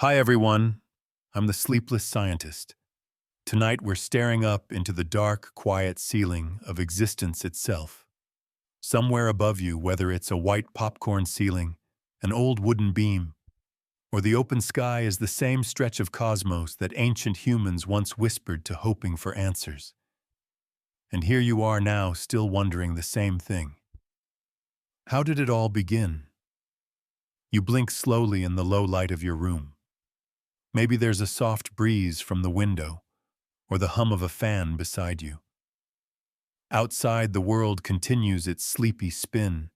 Hi everyone, I'm the Sleepless Scientist. Tonight we're staring up into the dark, quiet ceiling of existence itself. Somewhere above you, whether it's a white popcorn ceiling, an old wooden beam, or the open sky, is the same stretch of cosmos that ancient humans once whispered to, hoping for answers. And here you are now, still wondering the same thing. How did it all begin? You blink slowly in the low light of your room. Maybe there's a soft breeze from the window, or the hum of a fan beside you. Outside, the world continues its sleepy spin,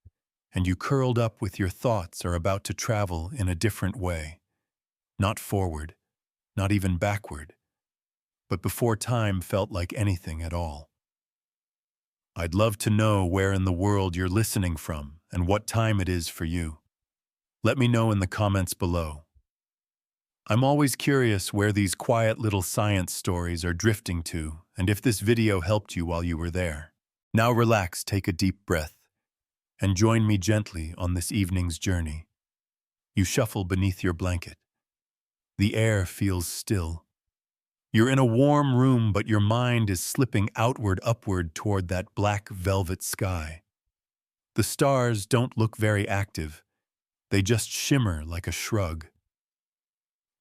and you, curled up with your thoughts, are about to travel in a different way. Not forward, not even backward, but before time felt like anything at all. I'd love to know where in the world you're listening from and what time it is for you. Let me know in the comments below. I'm always curious where these quiet little science stories are drifting to, and if this video helped you while you were there. Now relax, take a deep breath, and join me gently on this evening's journey. You shuffle beneath your blanket. The air feels still. You're in a warm room, but your mind is slipping upward toward that black velvet sky. The stars don't look very active. They just shimmer like a shrug.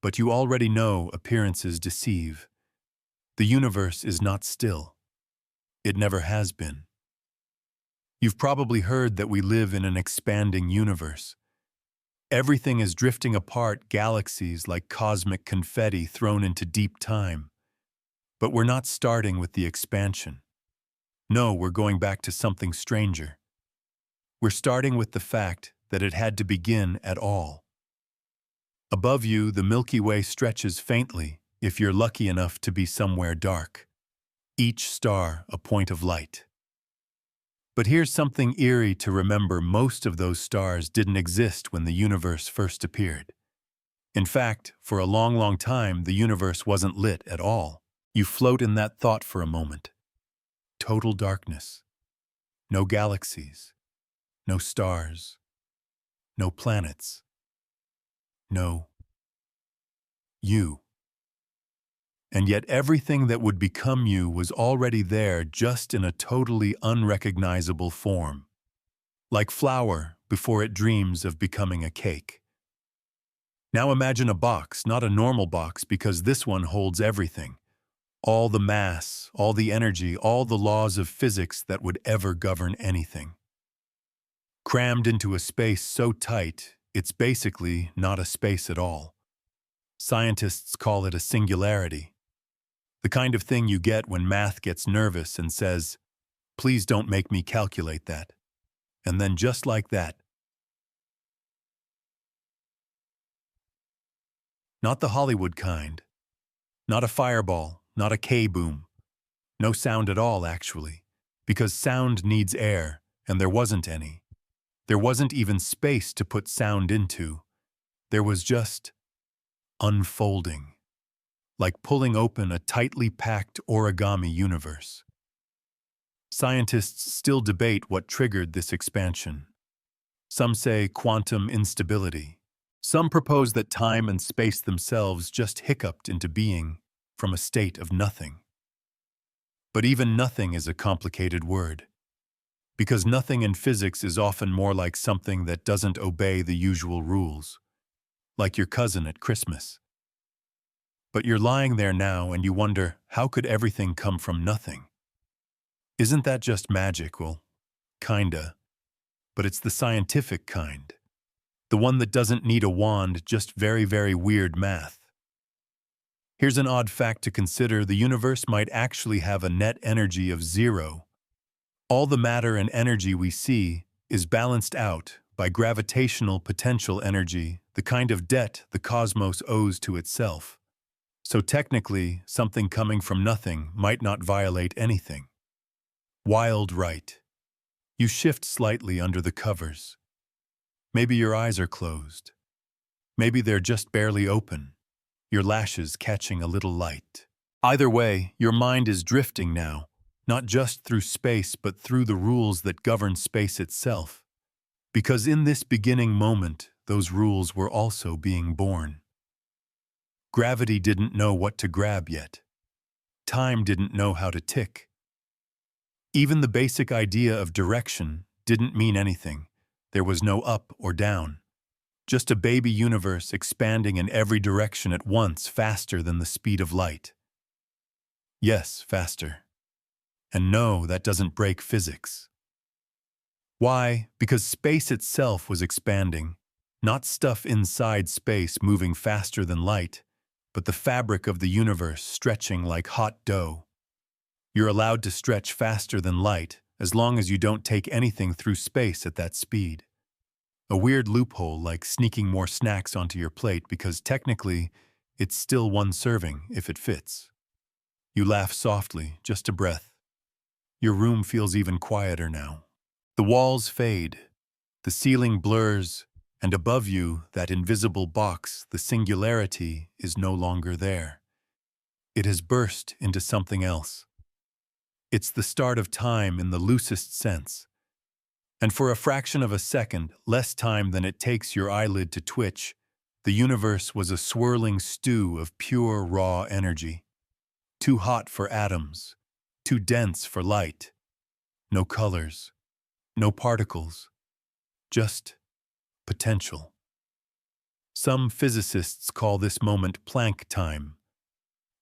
But you already know appearances deceive. The universe is not still. It never has been. You've probably heard that we live in an expanding universe. Everything is drifting apart, galaxies like cosmic confetti thrown into deep time. But we're not starting with the expansion. No, we're going back to something stranger. We're starting with the fact that it had to begin at all. Above you, the Milky Way stretches faintly, if you're lucky enough to be somewhere dark. Each star a point of light. But here's something eerie to remember: most of those stars didn't exist when the universe first appeared. In fact, for a long time, the universe wasn't lit at all. You float in that thought for a moment. Total darkness. No galaxies. No stars. No planets. No you. And yet everything that would become you was already there, just in a totally unrecognizable form. Like flour before it dreams of becoming a cake. Now imagine a box, not a normal box, because this one holds everything. All the mass, all the energy, all the laws of physics that would ever govern anything. Crammed into a space so tight, it's basically not a space at all. Scientists call it a singularity. The kind of thing you get when math gets nervous and says, "Please don't make me calculate that." And then just like that. Not the Hollywood kind. Not a fireball, not a K-boom. No sound at all, actually. Because sound needs air, and there wasn't any. There wasn't even space to put sound into. There was just unfolding. Like pulling open a tightly packed origami universe. Scientists still debate what triggered this expansion. Some say quantum instability. Some propose that time and space themselves just hiccuped into being from a state of nothing. But even nothing is a complicated word. Because nothing in physics is often more like something that doesn't obey the usual rules. Like your cousin at Christmas. But you're lying there now and you wonder, how could everything come from nothing? Isn't that just magic? Well, kinda. But it's the scientific kind. The one that doesn't need a wand, just very weird math. Here's an odd fact to consider: the universe might actually have a net energy of 0. All the matter and energy we see is balanced out by gravitational potential energy, the kind of debt the cosmos owes to itself. So technically, something coming from nothing might not violate anything. Wild, right? You shift slightly under the covers. Maybe your eyes are closed. Maybe they're just barely open, your lashes catching a little light. Either way, your mind is drifting now, not just through space but through the rules that govern space itself. Because in this beginning moment, those rules were also being born. Gravity didn't know what to grab yet. Time didn't know how to tick. Even the basic idea of direction didn't mean anything. There was no up or down. Just a baby universe expanding in every direction at once, faster than the speed of light. Yes, faster. And no, that doesn't break physics. Why? Because space itself was expanding, not stuff inside space moving faster than light, but the fabric of the universe stretching like hot dough. You're allowed to stretch faster than light as long as you don't take anything through space at that speed. A weird loophole like sneaking more snacks onto your plate because technically it's still one serving if it fits. You laugh softly, just a breath. Your room feels even quieter now. The walls fade, the ceiling blurs, and above you, that invisible box, the singularity, is no longer there. It has burst into something else. It's the start of time in the loosest sense. And for a fraction of a second, less time than it takes your eyelid to twitch, the universe was a swirling stew of pure raw energy. Too hot for atoms, too dense for light. No colors, no particles, just potential. Some physicists call this moment Planck time,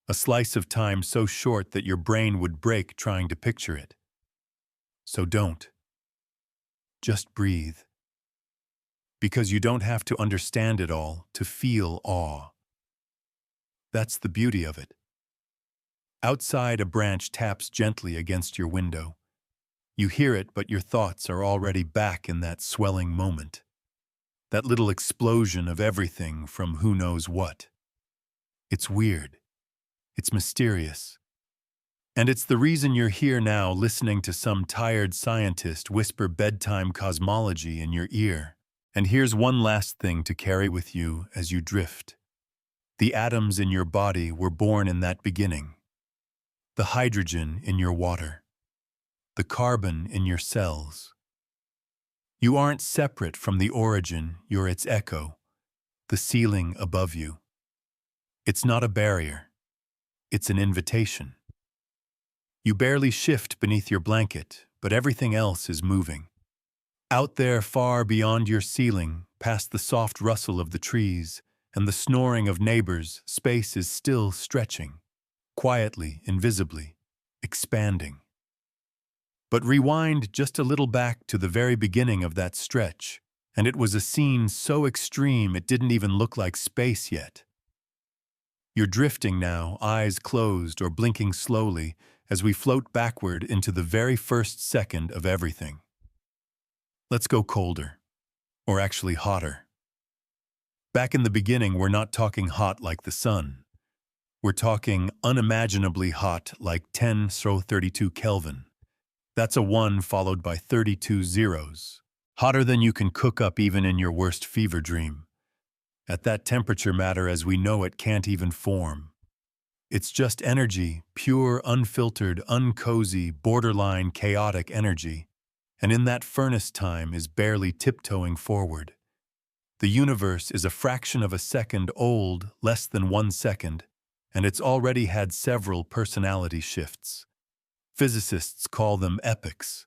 a slice of time so short that your brain would break trying to picture it. So don't. Just breathe. Because you don't have to understand it all to feel awe. That's the beauty of it. Outside, a branch taps gently against your window. You hear it, but your thoughts are already back in that swelling moment. That little explosion of everything from who knows what. It's weird. It's mysterious. And it's the reason you're here now listening to some tired scientist whisper bedtime cosmology in your ear. And here's one last thing to carry with you as you drift. The atoms in your body were born in that beginning. The hydrogen in your water. The carbon in your cells. You aren't separate from the origin, you're its echo, the ceiling above you. It's not a barrier. It's an invitation. You barely shift beneath your blanket, but everything else is moving. Out there far beyond your ceiling, past the soft rustle of the trees and the snoring of neighbors, space is still stretching, quietly, invisibly, expanding. But rewind just a little back to the very beginning of that stretch, and it was a scene so extreme it didn't even look like space yet. You're drifting now, eyes closed or blinking slowly, as we float backward into the very first second of everything. Let's go colder, or actually hotter. Back in the beginning, we're not talking hot like the sun. We're talking unimaginably hot like 10^32 Kelvin. That's a 1 followed by 32 zeros. Hotter than you can cook up even in your worst fever dream. At that temperature, matter as we know it can't even form. It's just energy, pure, unfiltered, uncozy, borderline chaotic energy. And in that furnace, time is barely tiptoeing forward. The universe is a fraction of a second old, less than 1 second, and it's already had several personality shifts. Physicists call them epochs.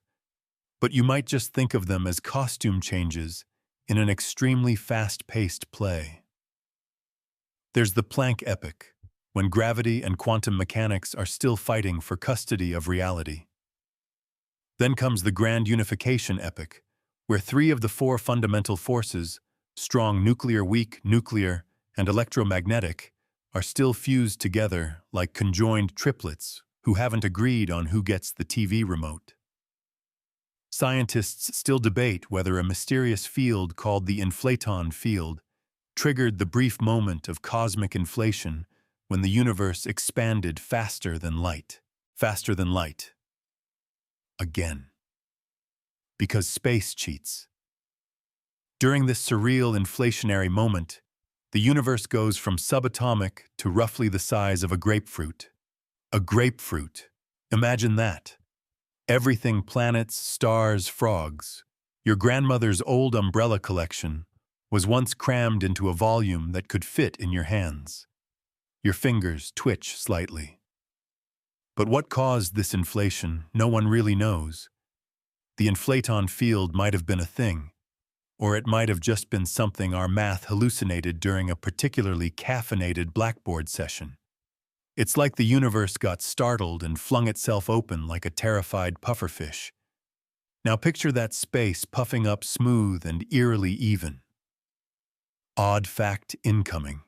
But you might just think of them as costume changes in an extremely fast-paced play. There's the Planck epoch, when gravity and quantum mechanics are still fighting for custody of reality. Then comes the grand unification epoch, where 3 of the 4 fundamental forces, strong nuclear, weak nuclear, and electromagnetic, are still fused together like conjoined triplets who haven't agreed on who gets the TV remote. Scientists still debate whether a mysterious field called the inflaton field triggered the brief moment of cosmic inflation when the universe expanded faster than light. Faster than light. Again. Because space cheats. During this surreal inflationary moment, the universe goes from subatomic to roughly the size of a grapefruit. A grapefruit. Imagine that. Everything, planets, stars, frogs. Your grandmother's old umbrella collection was once crammed into a volume that could fit in your hands. Your fingers twitch slightly. But what caused this inflation, no one really knows. The inflaton field might have been a thing, or it might have just been something our math hallucinated during a particularly caffeinated blackboard session. It's like the universe got startled and flung itself open like a terrified pufferfish. Now picture that space puffing up smooth and eerily even. Odd fact incoming.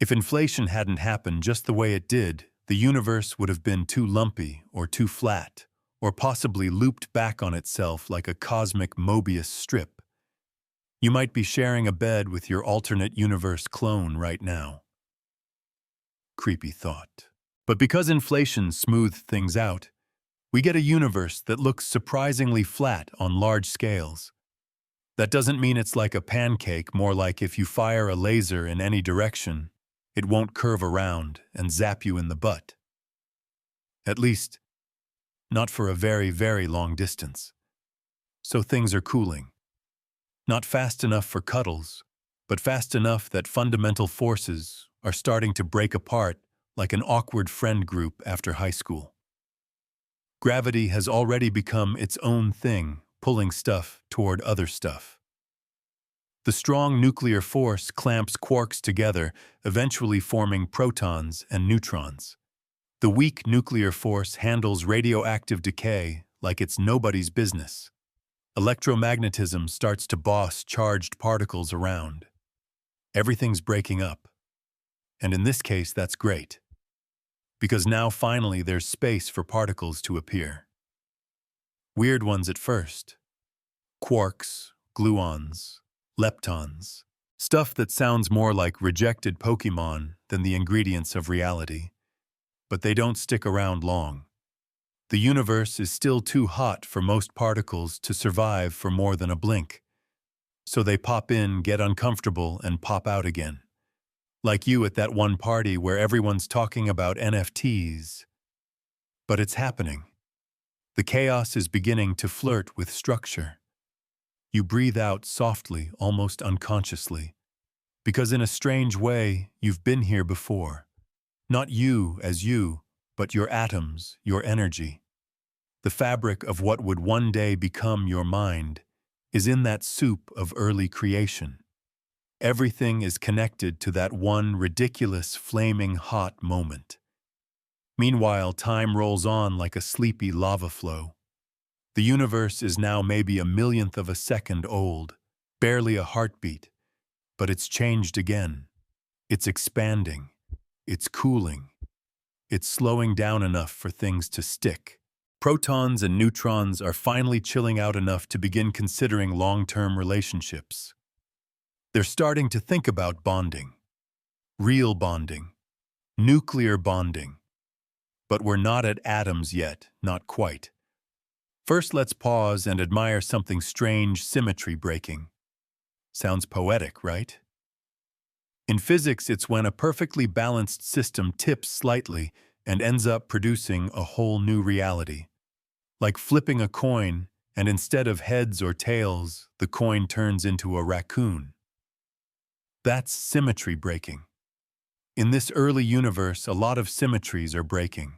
If inflation hadn't happened just the way it did, the universe would have been too lumpy or too flat, or possibly looped back on itself like a cosmic Mobius strip. You might be sharing a bed with your alternate universe clone right now. Creepy thought. But because inflation smoothed things out, we get a universe that looks surprisingly flat on large scales. That doesn't mean it's like a pancake, more like if you fire a laser in any direction, it won't curve around and zap you in the butt. At least, not for a very, very long distance. So things are cooling. Not fast enough for cuddles, but fast enough that fundamental forces are starting to break apart like an awkward friend group after high school. Gravity has already become its own thing, pulling stuff toward other stuff. The strong nuclear force clamps quarks together, eventually forming protons and neutrons. The weak nuclear force handles radioactive decay like it's nobody's business. Electromagnetism starts to boss charged particles around. Everything's breaking up. And in this case, that's great. Because now finally there's space for particles to appear. Weird ones at first. Quarks, gluons, leptons. Stuff that sounds more like rejected Pokemon than the ingredients of reality. But they don't stick around long. The universe is still too hot for most particles to survive for more than a blink. So they pop in, get uncomfortable, and pop out again. Like you at that one party where everyone's talking about NFTs. But it's happening. The chaos is beginning to flirt with structure. You breathe out softly, almost unconsciously. Because in a strange way, you've been here before. Not you as you, but your atoms, your energy. The fabric of what would one day become your mind is in that soup of early creation. Everything is connected to that one ridiculous, flaming hot moment. Meanwhile, time rolls on like a sleepy lava flow. The universe is now maybe a millionth of a second old, barely a heartbeat, but it's changed again. It's expanding. It's cooling. It's slowing down enough for things to stick. Protons and neutrons are finally chilling out enough to begin considering long-term relationships. They're starting to think about bonding. Real bonding. Nuclear bonding. But we're not at atoms yet, not quite. First, let's pause and admire something strange: symmetry breaking. Sounds poetic, right? In physics, it's when a perfectly balanced system tips slightly and ends up producing a whole new reality. Like flipping a coin, and instead of heads or tails, the coin turns into a raccoon. That's symmetry breaking. In this early universe, a lot of symmetries are breaking.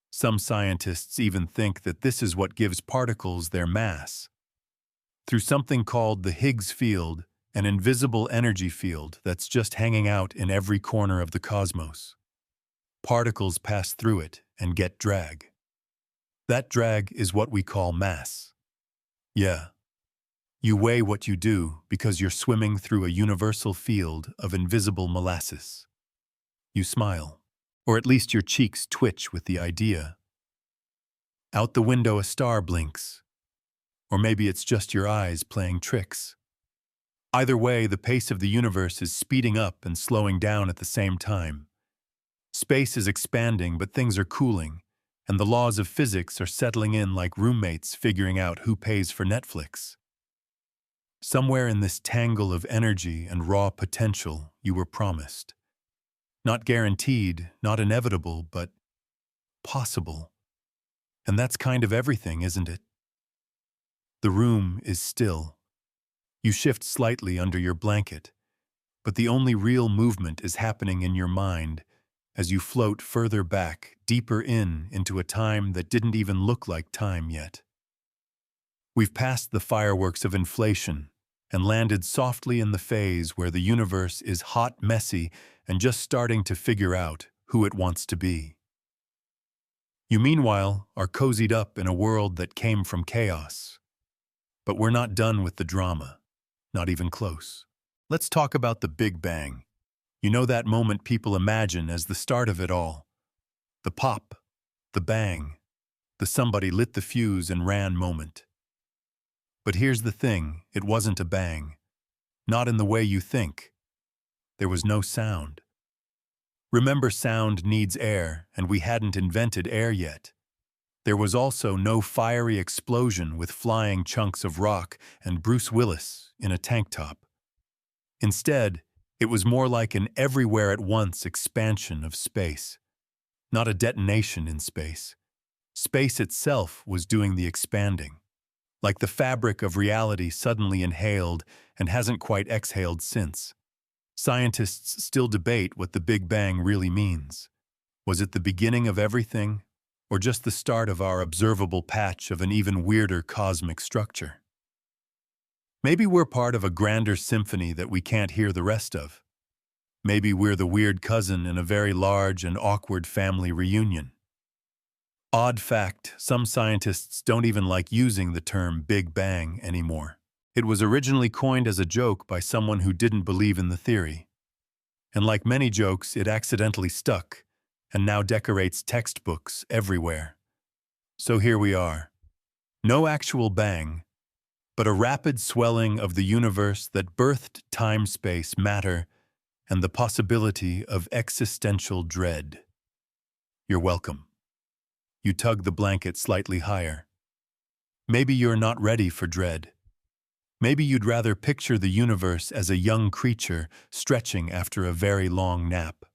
Some scientists even think that this is what gives particles their mass. Through something called the Higgs field, an invisible energy field that's just hanging out in every corner of the cosmos. Particles pass through it and get drag. That drag is what we call mass. Yeah. You weigh what you do because you're swimming through a universal field of invisible molasses. You smile, or at least your cheeks twitch with the idea. Out the window a star blinks, or maybe it's just your eyes playing tricks. Either way, the pace of the universe is speeding up and slowing down at the same time. Space is expanding, but things are cooling, and the laws of physics are settling in like roommates figuring out who pays for Netflix. Somewhere in this tangle of energy and raw potential, you were promised. Not guaranteed, not inevitable, but possible. And that's kind of everything, isn't it? The room is still. You shift slightly under your blanket, But the only real movement is happening in your mind as you float further back, deeper into a time that didn't even look like time yet. We've passed the fireworks of inflation and landed softly in the phase where the universe is hot, messy, and just starting to figure out who it wants to be. You, meanwhile, are cozied up in a world that came from chaos. But we're not done with the drama, not even close. Let's talk about the Big Bang. You know, that moment people imagine as the start of it all. The pop, the bang, the somebody lit the fuse and ran moment. But here's the thing, it wasn't a bang. Not in the way you think. There was no sound. Remember, sound needs air, and we hadn't invented air yet. There was also no fiery explosion with flying chunks of rock and Bruce Willis in a tank top. Instead, it was more like an everywhere-at-once expansion of space. Not a detonation in space. Space itself was doing the expanding. Like the fabric of reality suddenly inhaled and hasn't quite exhaled since. Scientists still debate what the Big Bang really means. Was it the beginning of everything, or just the start of our observable patch of an even weirder cosmic structure? Maybe we're part of a grander symphony that we can't hear the rest of. Maybe we're the weird cousin in a very large and awkward family reunion. Odd fact, some scientists don't even like using the term Big Bang anymore. It was originally coined as a joke by someone who didn't believe in the theory. And like many jokes, it accidentally stuck, and now decorates textbooks everywhere. So here we are. No actual bang, but a rapid swelling of the universe that birthed time, space, matter, and the possibility of existential dread. You're welcome. You tug the blanket slightly higher. Maybe you're not ready for dread. Maybe you'd rather picture the universe as a young creature stretching after a very long nap.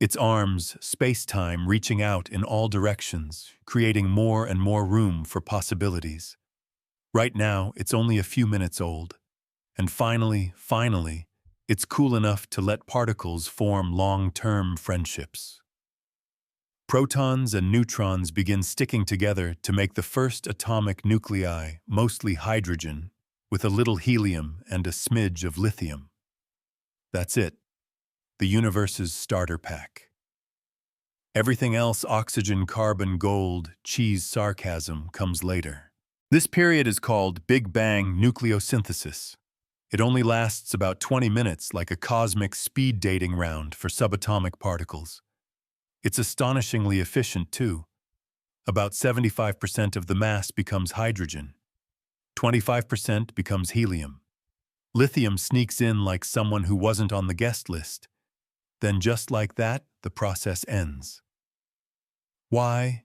Its arms, space-time, reaching out in all directions, creating more and more room for possibilities. Right now, it's only a few minutes old. And finally, it's cool enough to let particles form long-term friendships. Protons and neutrons begin sticking together to make the first atomic nuclei, mostly hydrogen, with a little helium and a smidge of lithium. That's it. The universe's starter pack. Everything else, oxygen, carbon, gold, cheese, sarcasm, comes later. This period is called Big Bang nucleosynthesis. It only lasts about 20 minutes, like a cosmic speed dating round for subatomic particles. It's astonishingly efficient, too. About 75% of the mass becomes hydrogen. 25% becomes helium. Lithium sneaks in like someone who wasn't on the guest list. Then just like that, the process ends. Why?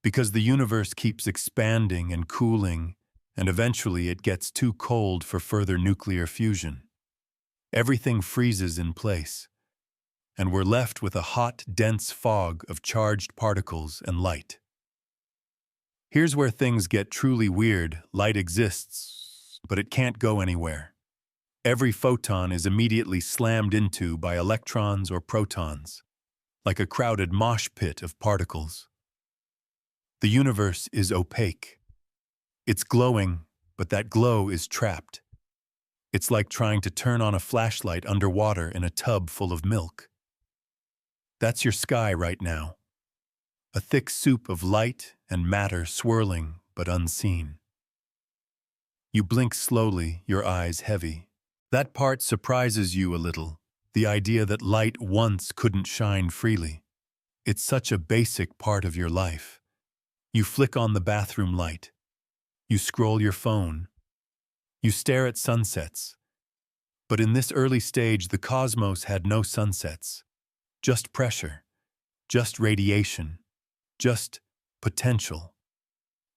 Because the universe keeps expanding and cooling, and eventually it gets too cold for further nuclear fusion. Everything freezes in place, and we're left with a hot, dense fog of charged particles and light. Here's where things get truly weird. Light exists, but it can't go anywhere. Every photon is immediately slammed into by electrons or protons, like a crowded mosh pit of particles. The universe is opaque. It's glowing, but that glow is trapped. It's like trying to turn on a flashlight underwater in a tub full of milk. That's your sky right now. A thick soup of light and matter swirling but unseen. You blink slowly, your eyes heavy. That part surprises you a little, the idea that light once couldn't shine freely. It's such a basic part of your life. You flick on the bathroom light. You scroll your phone. You stare at sunsets. But in this early stage, the cosmos had no sunsets. Just pressure. Just radiation. Just potential.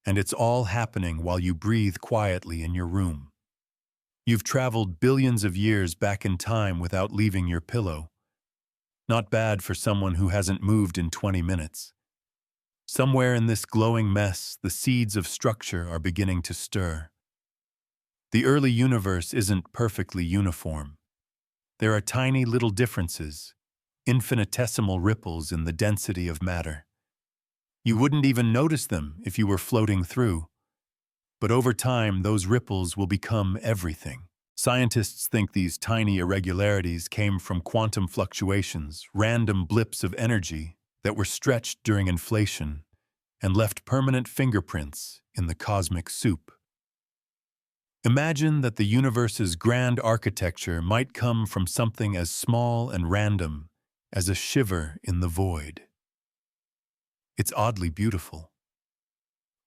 And it's all happening while you breathe quietly in your room. You've traveled billions of years back in time without leaving your pillow. Not bad for someone who hasn't moved in 20 minutes. Somewhere in this glowing mess, the seeds of structure are beginning to stir. The early universe isn't perfectly uniform. There are tiny little differences, infinitesimal ripples in the density of matter. You wouldn't even notice them if you were floating through. But over time, those ripples will become everything. Scientists think these tiny irregularities came from quantum fluctuations, random blips of energy that were stretched during inflation and left permanent fingerprints in the cosmic soup. Imagine that the universe's grand architecture might come from something as small and random as a shiver in the void. It's oddly beautiful.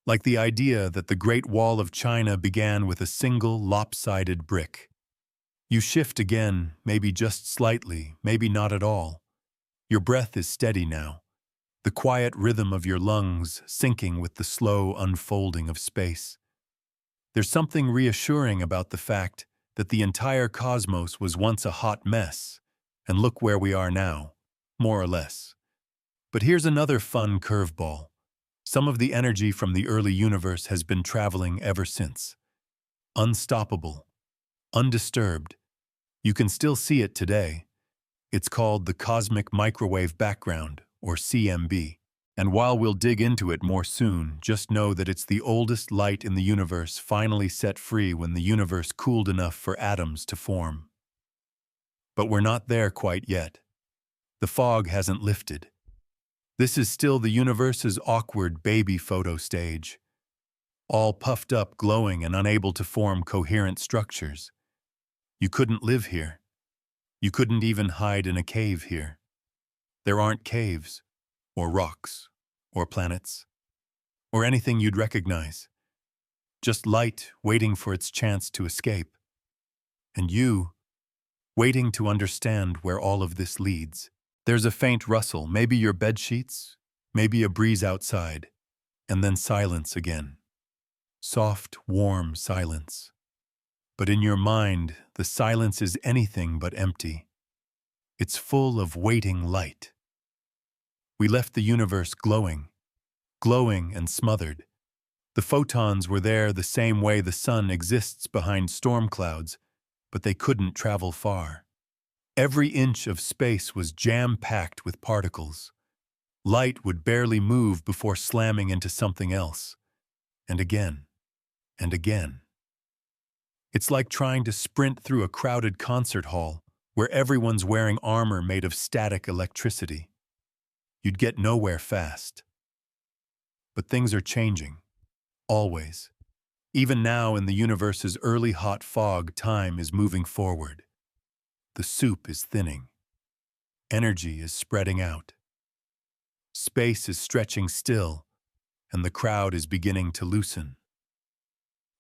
Like the idea that the Great Wall of China began with a single lopsided brick. You shift again, maybe just slightly, maybe not at all. Your breath is steady now, the quiet rhythm of your lungs syncing with the slow unfolding of space. There's something reassuring about the fact that the entire cosmos was once a hot mess, and look where we are now, more or less. But here's another fun curveball. Some of the energy from the early universe has been traveling ever since. Unstoppable, undisturbed. You can still see it today. It's called the cosmic microwave background, or CMB. And while we'll dig into it more soon, just know that it's the oldest light in the universe finally set free when the universe cooled enough for atoms to form. But we're not there quite yet. The fog hasn't lifted. This is still the universe's awkward baby photo stage, all puffed up, glowing, and unable to form coherent structures. You couldn't live here. You couldn't even hide in a cave here. There aren't caves, or rocks, or planets, or anything you'd recognize. Just light waiting for its chance to escape. And you, waiting to understand where all of this leads. There's a faint rustle, maybe your bedsheets, maybe a breeze outside, and then silence again. Soft, warm silence. But in your mind, the silence is anything but empty. It's full of waiting light. We left the universe glowing and smothered. The photons were there the same way the sun exists behind storm clouds, but they couldn't travel far. Every inch of space was jam-packed with particles. Light would barely move before slamming into something else. And again, and again. It's like trying to sprint through a crowded concert hall where everyone's wearing armor made of static electricity. You'd get nowhere fast. But things are changing. Always. Even now in the universe's early hot fog, time is moving forward. The soup is thinning. Energy is spreading out. Space is stretching still, and the crowd is beginning to loosen.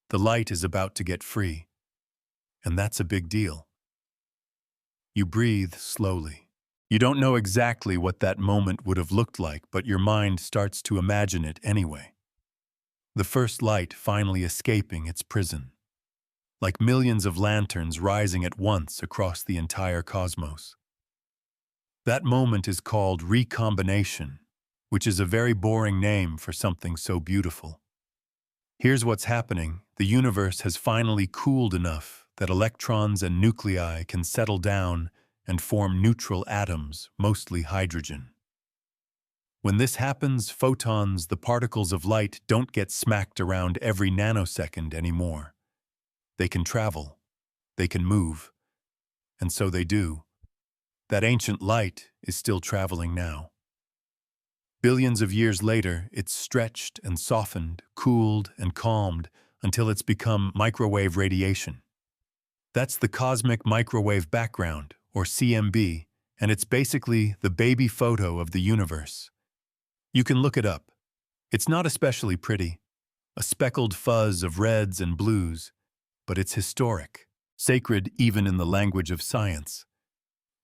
The light is about to get free, and that's a big deal. You breathe slowly. You don't know exactly what that moment would have looked like, but your mind starts to imagine it anyway. The first light finally escaping its prison. Like millions of lanterns rising at once across the entire cosmos. That moment is called recombination, which is a very boring name for something so beautiful. Here's what's happening. The universe has finally cooled enough that electrons and nuclei can settle down and form neutral atoms, mostly hydrogen. When this happens, photons, the particles of light, don't get smacked around every nanosecond anymore. They can travel, they can move, and so they do. That ancient light is still traveling now. Billions of years later, it's stretched and softened, cooled and calmed until it's become microwave radiation. That's the cosmic microwave background, or CMB, and it's basically the baby photo of the universe. You can look it up. It's not especially pretty, a speckled fuzz of reds and blues, but it's historic, sacred even in the language of science.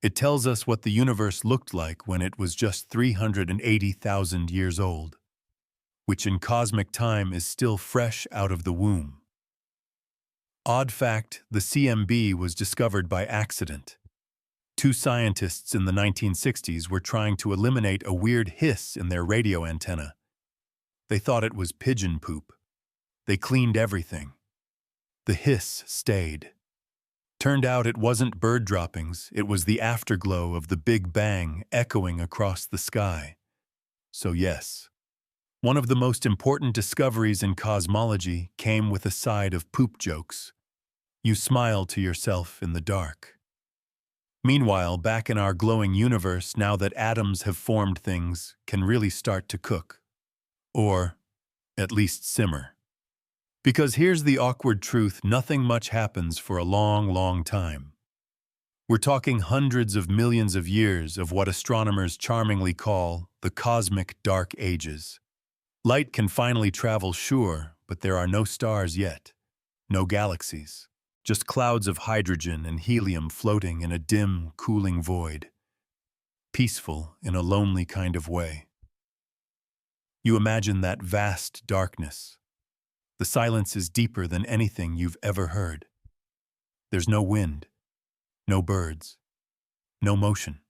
It tells us what the universe looked like when it was just 380,000 years old, which in cosmic time is still fresh out of the womb. Odd fact, the CMB was discovered by accident. Two scientists in the 1960s were trying to eliminate a weird hiss in their radio antenna. They thought it was pigeon poop. They cleaned everything. The hiss stayed. Turned out it wasn't bird droppings, it was the afterglow of the Big Bang echoing across the sky. So yes, one of the most important discoveries in cosmology came with a side of poop jokes. You smile to yourself in the dark. Meanwhile, back in our glowing universe, now that atoms have formed, things can really start to cook. Or, at least simmer. Because here's the awkward truth, nothing much happens for a long, long time. We're talking hundreds of millions of years of what astronomers charmingly call the cosmic dark ages. Light can finally travel, sure, but there are no stars yet. No galaxies. Just clouds of hydrogen and helium floating in a dim, cooling void. Peaceful in a lonely kind of way. You imagine that vast darkness. The silence is deeper than anything you've ever heard. There's no wind, no birds, no motion.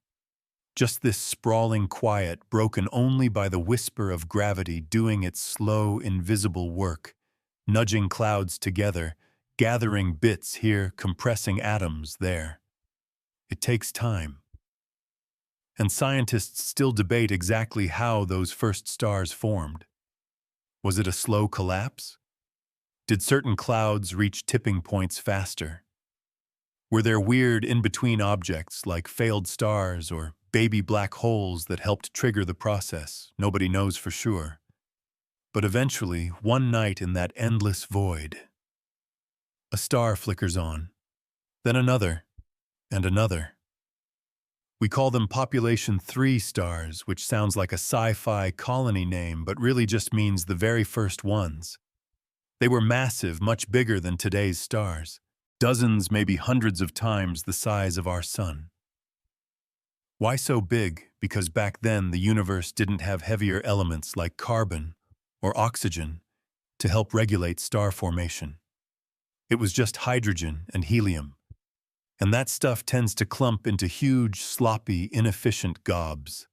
Just this sprawling quiet broken only by the whisper of gravity doing its slow, invisible work, nudging clouds together, gathering bits here, compressing atoms there. It takes time. And scientists still debate exactly how those first stars formed. Was it a slow collapse? Did certain clouds reach tipping points faster? Were there weird in-between objects like failed stars or baby black holes that helped trigger the process? Nobody knows for sure. But eventually, one night in that endless void, a star flickers on, then another, and another. We call them Population 3 stars, which sounds like a sci-fi colony name, but really just means the very first ones. They were massive, much bigger than today's stars. Dozens, maybe hundreds of times the size of our sun. Why so big? Because back then the universe didn't have heavier elements like carbon or oxygen to help regulate star formation. It was just hydrogen and helium. And that stuff tends to clump into huge, sloppy, inefficient gobs.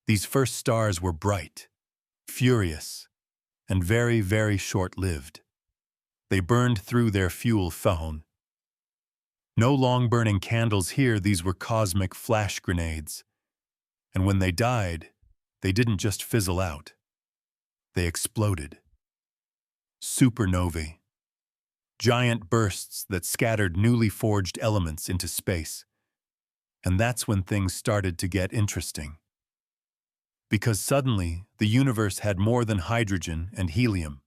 These first stars were bright, furious, and very, very short-lived. They burned through their fuel foam. No long-burning candles here, these were cosmic flash grenades. And when they died, they didn't just fizzle out. They exploded. Supernovae. Giant bursts that scattered newly forged elements into space. And that's when things started to get interesting. Because suddenly, the universe had more than hydrogen and helium.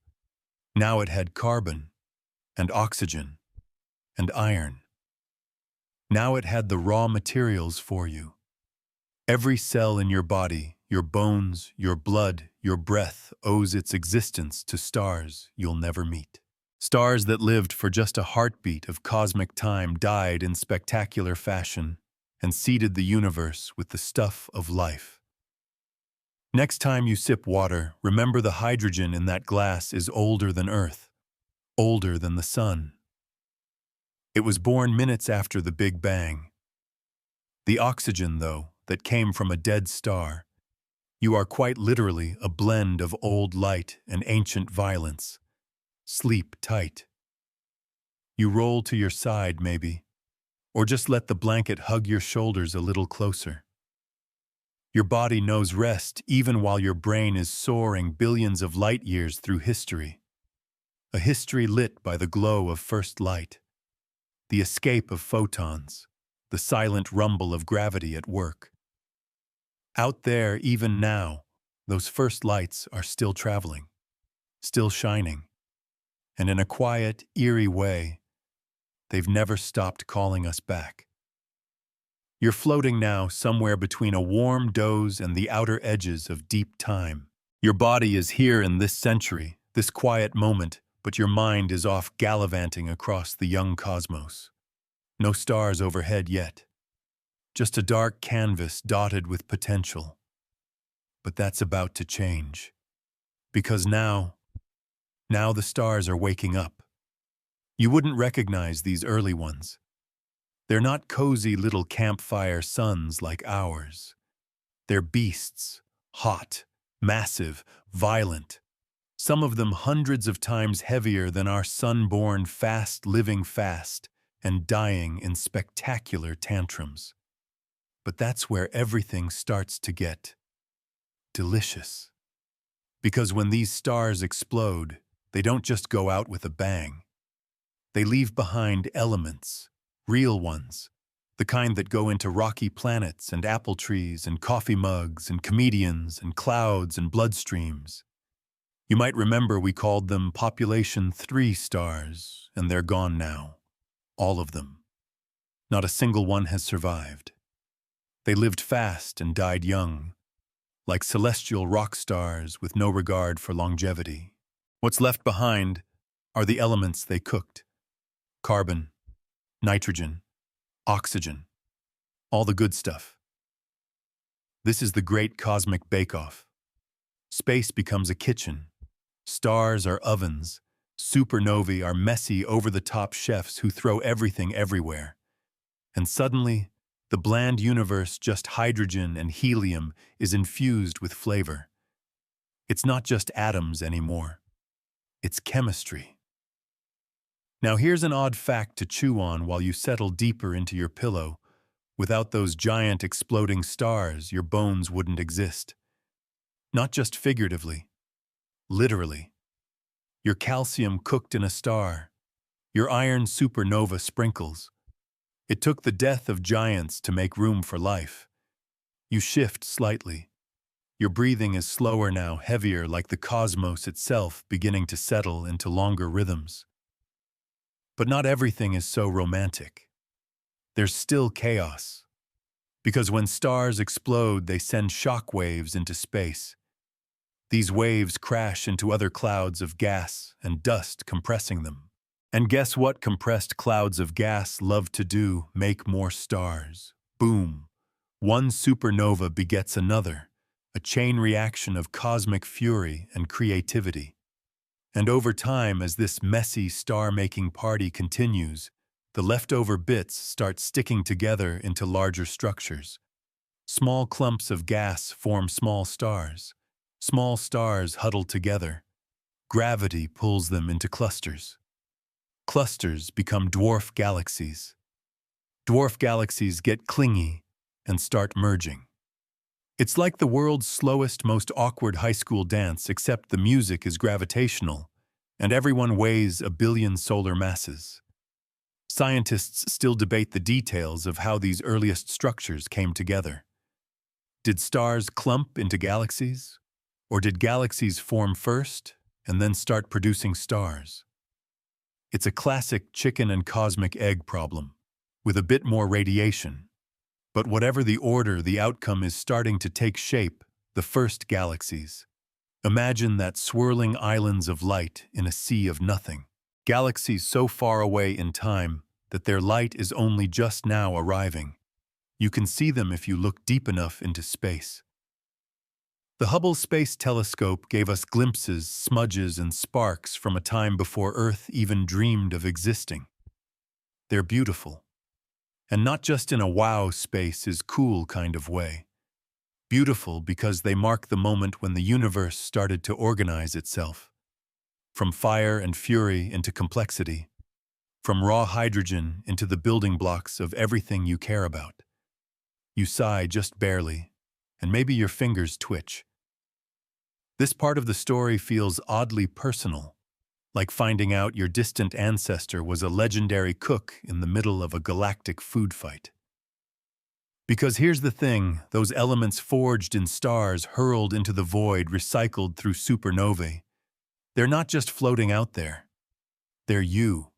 Now it had carbon, and oxygen, and iron. Now it had the raw materials for you. Every cell in your body, your bones, your blood, your breath owes its existence to stars you'll never meet. Stars that lived for just a heartbeat of cosmic time died in spectacular fashion and seeded the universe with the stuff of life. Next time you sip water, remember the hydrogen in that glass is older than Earth, older than the sun. It was born minutes after the Big Bang. The oxygen, though, that came from a dead star, you are quite literally a blend of old light and ancient violence. Sleep tight. You roll to your side, maybe, or just let the blanket hug your shoulders a little closer. Your body knows rest even while your brain is soaring billions of light years through history. A history lit by the glow of first light, the escape of photons, the silent rumble of gravity at work. Out there, even now, those first lights are still traveling, still shining. And in a quiet, eerie way, they've never stopped calling us back. You're floating now somewhere between a warm doze and the outer edges of deep time. Your body is here in this century, this quiet moment, but your mind is off gallivanting across the young cosmos. No stars overhead yet. Just a dark canvas dotted with potential. But that's about to change. Because now the stars are waking up. You wouldn't recognize these early ones. They're not cozy little campfire suns like ours. They're beasts, hot, massive, violent. Some of them hundreds of times heavier than our sun-born, fast-living fast, and dying in spectacular tantrums. But that's where everything starts to get delicious. Because when these stars explode, they don't just go out with a bang. They leave behind elements, real ones, the kind that go into rocky planets and apple trees and coffee mugs and comedians and clouds and bloodstreams. You might remember we called them population 3 stars, and they're gone now. All of them. Not a single one has survived. They lived fast and died young, like celestial rock stars with no regard for longevity. What's left behind are the elements they cooked. Carbon, nitrogen, oxygen, all the good stuff. This is the great cosmic bake-off. Space becomes a kitchen. Stars are ovens. Supernovae are messy, over-the-top chefs who throw everything everywhere. And suddenly, the bland universe, just hydrogen and helium, is infused with flavor. It's not just atoms anymore. It's chemistry. Now here's an odd fact to chew on while you settle deeper into your pillow. Without those giant exploding stars, your bones wouldn't exist. Not just figuratively, literally. Your calcium cooked in a star. Your iron supernova sprinkles. It took the death of giants to make room for life. You shift slightly. Your breathing is slower now, heavier, like the cosmos itself beginning to settle into longer rhythms. But not everything is so romantic. There's still chaos. Because when stars explode, they send shock waves into space. These waves crash into other clouds of gas and dust, compressing them. And guess what compressed clouds of gas love to do? Make more stars. Boom. One supernova begets another, a chain reaction of cosmic fury and creativity. And over time, as this messy star-making party continues, the leftover bits start sticking together into larger structures. Small clumps of gas form small stars. Small stars huddle together. Gravity pulls them into clusters. Clusters become dwarf galaxies. Dwarf galaxies get clingy and start merging. It's like the world's slowest, most awkward high school dance, except the music is gravitational, and everyone weighs 1 billion solar masses. Scientists still debate the details of how these earliest structures came together. Did stars clump into galaxies? Or did galaxies form first and then start producing stars? It's a classic chicken and cosmic egg problem, with a bit more radiation. But whatever the order, the outcome is starting to take shape, the first galaxies. Imagine that swirling islands of light in a sea of nothing. Galaxies so far away in time that their light is only just now arriving. You can see them if you look deep enough into space. The Hubble Space Telescope gave us glimpses, smudges, and sparks from a time before Earth even dreamed of existing. They're beautiful. And not just in a wow space is cool kind of way. Beautiful because they mark the moment when the universe started to organize itself. From fire and fury into complexity. From raw hydrogen into the building blocks of everything you care about. You sigh just barely, and maybe your fingers twitch. This part of the story feels oddly personal, like finding out your distant ancestor was a legendary cook in the middle of a galactic food fight. Because here's the thing, those elements forged in stars, hurled into the void, recycled through supernovae, they're not just floating out there. They're you.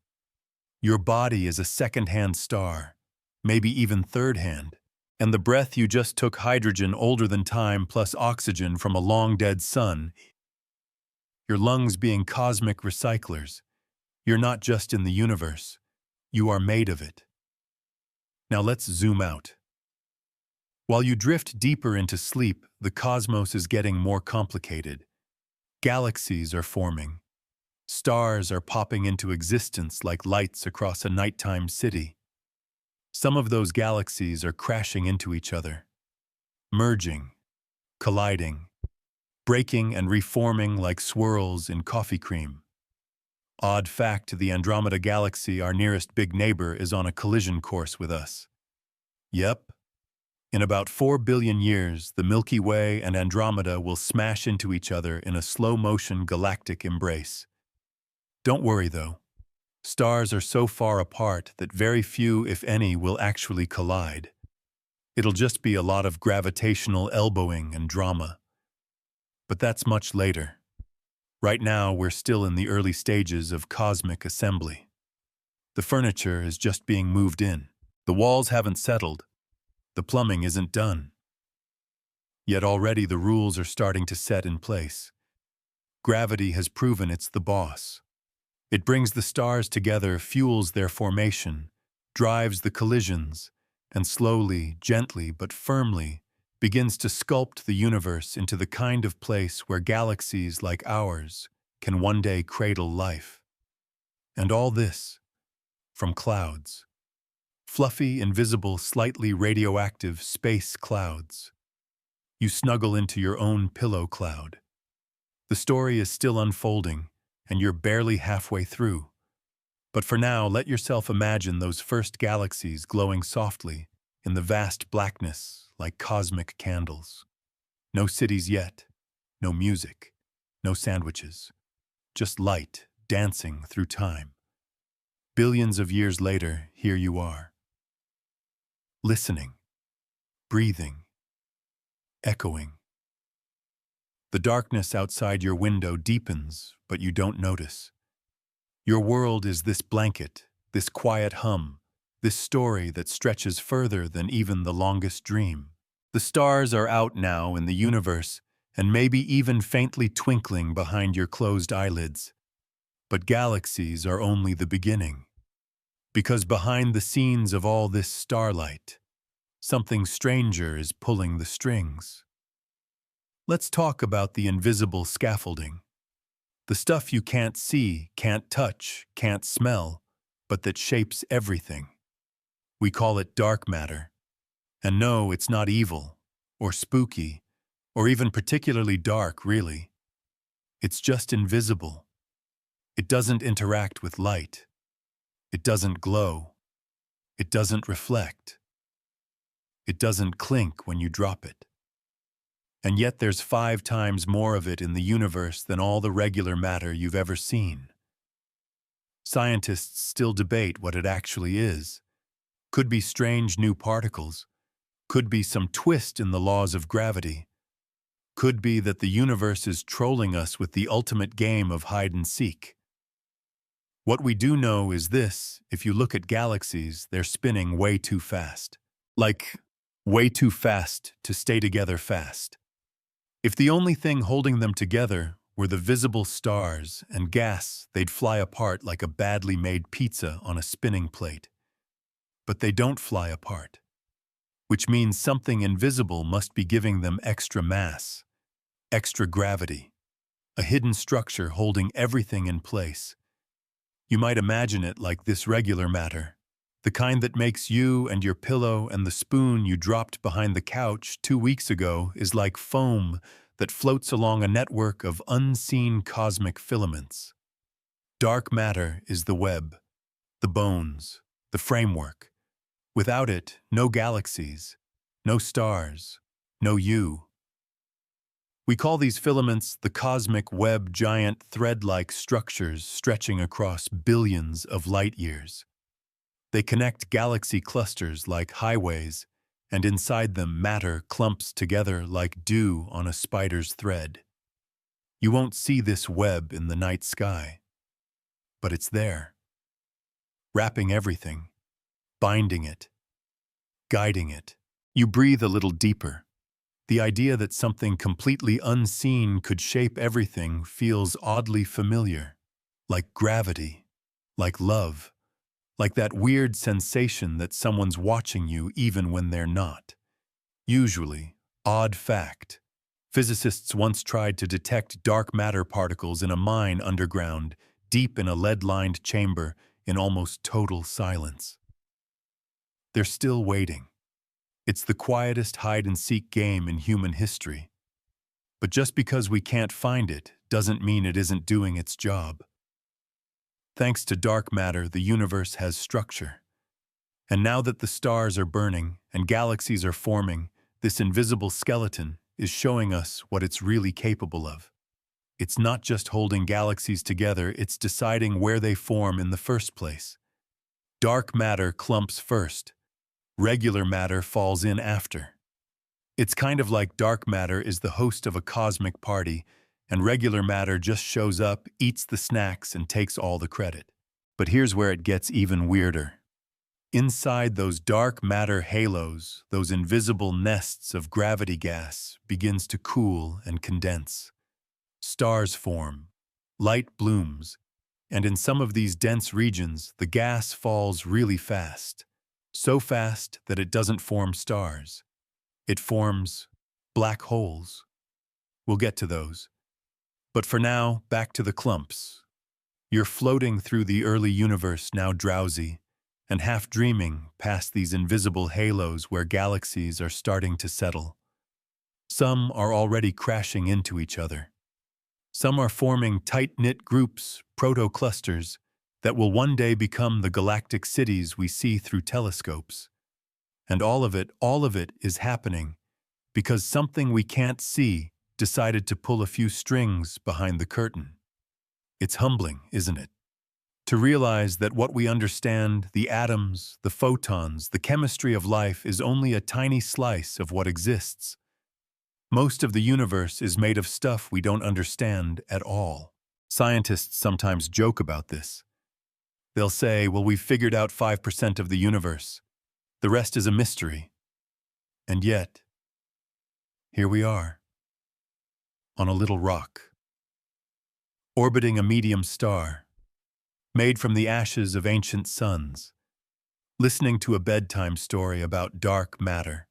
Your body is a second-hand star, maybe even third-hand. And the breath you just took, hydrogen older than time plus oxygen from a long-dead sun. Your lungs being cosmic recyclers. You're not just in the universe. You are made of it. Now let's zoom out. While you drift deeper into sleep, the cosmos is getting more complicated. Galaxies are forming. Stars are popping into existence like lights across a nighttime city. Some of those galaxies are crashing into each other, merging, colliding, breaking and reforming like swirls in coffee cream. Odd fact, the Andromeda Galaxy, our nearest big neighbor, is on a collision course with us. Yep. In about 4 billion years, the Milky Way and Andromeda will smash into each other in a slow-motion galactic embrace. Don't worry, though. Stars are so far apart that very few, if any, will actually collide. It'll just be a lot of gravitational elbowing and drama. But that's much later. Right now, we're still in the early stages of cosmic assembly. The furniture is just being moved in. The walls haven't settled. The plumbing isn't done. Yet already the rules are starting to set in place. Gravity has proven it's the boss. It brings the stars together, fuels their formation, drives the collisions, and slowly, gently, but firmly begins to sculpt the universe into the kind of place where galaxies like ours can one day cradle life. And all this from clouds. Fluffy, invisible, slightly radioactive space clouds. You snuggle into your own pillow cloud. The story is still unfolding, and you're barely halfway through. But for now, let yourself imagine those first galaxies glowing softly in the vast blackness like cosmic candles. No cities yet, no music, no sandwiches, just light dancing through time. Billions of years later, here you are. Listening, breathing, echoing. The darkness outside your window deepens, but you don't notice. Your world is this blanket, this quiet hum, this story that stretches further than even the longest dream. The stars are out now in the universe, and maybe even faintly twinkling behind your closed eyelids. But galaxies are only the beginning. Because behind the scenes of all this starlight, something stranger is pulling the strings. Let's talk about the invisible scaffolding. The stuff you can't see, can't touch, can't smell, but that shapes everything. We call it dark matter. And no, it's not evil, or spooky, or even particularly dark, really. It's just invisible. It doesn't interact with light. It doesn't glow. It doesn't reflect. It doesn't clink when you drop it. And yet there's 5 times more of it in the universe than all the regular matter you've ever seen. Scientists still debate what it actually is. Could be strange new particles. Could be some twist in the laws of gravity. Could be that the universe is trolling us with the ultimate game of hide and seek. What we do know is this: if you look at galaxies, they're spinning way too fast. Like, way too fast to stay together fast. If the only thing holding them together were the visible stars and gas, they'd fly apart like a badly made pizza on a spinning plate. But they don't fly apart, which means something invisible must be giving them extra mass, extra gravity, a hidden structure holding everything in place. You might imagine it like this: regular matter, the kind that makes you and your pillow and the spoon you dropped behind the couch 2 weeks ago, is like foam that floats along a network of unseen cosmic filaments. Dark matter is the web, the bones, the framework. Without it, no galaxies, no stars, no you. We call these filaments the cosmic web, giant thread-like structures stretching across billions of light years. They connect galaxy clusters like highways, and inside them matter clumps together like dew on a spider's thread. You won't see this web in the night sky, but it's there, wrapping everything, binding it, guiding it. You breathe a little deeper. The idea that something completely unseen could shape everything feels oddly familiar, like gravity, like love, like that weird sensation that someone's watching you even when they're not. Usually, odd fact, physicists once tried to detect dark matter particles in a mine underground, deep in a lead-lined chamber, in almost total silence. They're still waiting. It's the quietest hide-and-seek game in human history. But just because we can't find it doesn't mean it isn't doing its job. Thanks to dark matter, the universe has structure. And now that the stars are burning and galaxies are forming, this invisible skeleton is showing us what it's really capable of. It's not just holding galaxies together, it's deciding where they form in the first place. Dark matter clumps first. Regular matter falls in after. It's kind of like dark matter is the host of a cosmic party, and regular matter just shows up, eats the snacks, and takes all the credit. But here's where it gets even weirder. Inside those dark matter halos, those invisible nests of gravity gas begins to cool and condense. Stars form, light blooms, and in some of these dense regions, the gas falls really fast. So fast that it doesn't form stars. It forms black holes. We'll get to those. But for now, back to the clumps. You're floating through the early universe, now drowsy, and half dreaming past these invisible halos where galaxies are starting to settle. Some are already crashing into each other. Some are forming tight-knit groups, proto-clusters, that will one day become the galactic cities we see through telescopes. And all of it is happening because something we can't see decided to pull a few strings behind the curtain. It's humbling, isn't it? To realize that what we understand, the atoms, the photons, the chemistry of life is only a tiny slice of what exists. Most of the universe is made of stuff we don't understand at all. Scientists sometimes joke about this. They'll say, well, we've figured out 5% of the universe. The rest is a mystery. And yet, here we are, on a little rock, orbiting a medium star, made from the ashes of ancient suns, listening to a bedtime story about dark matter,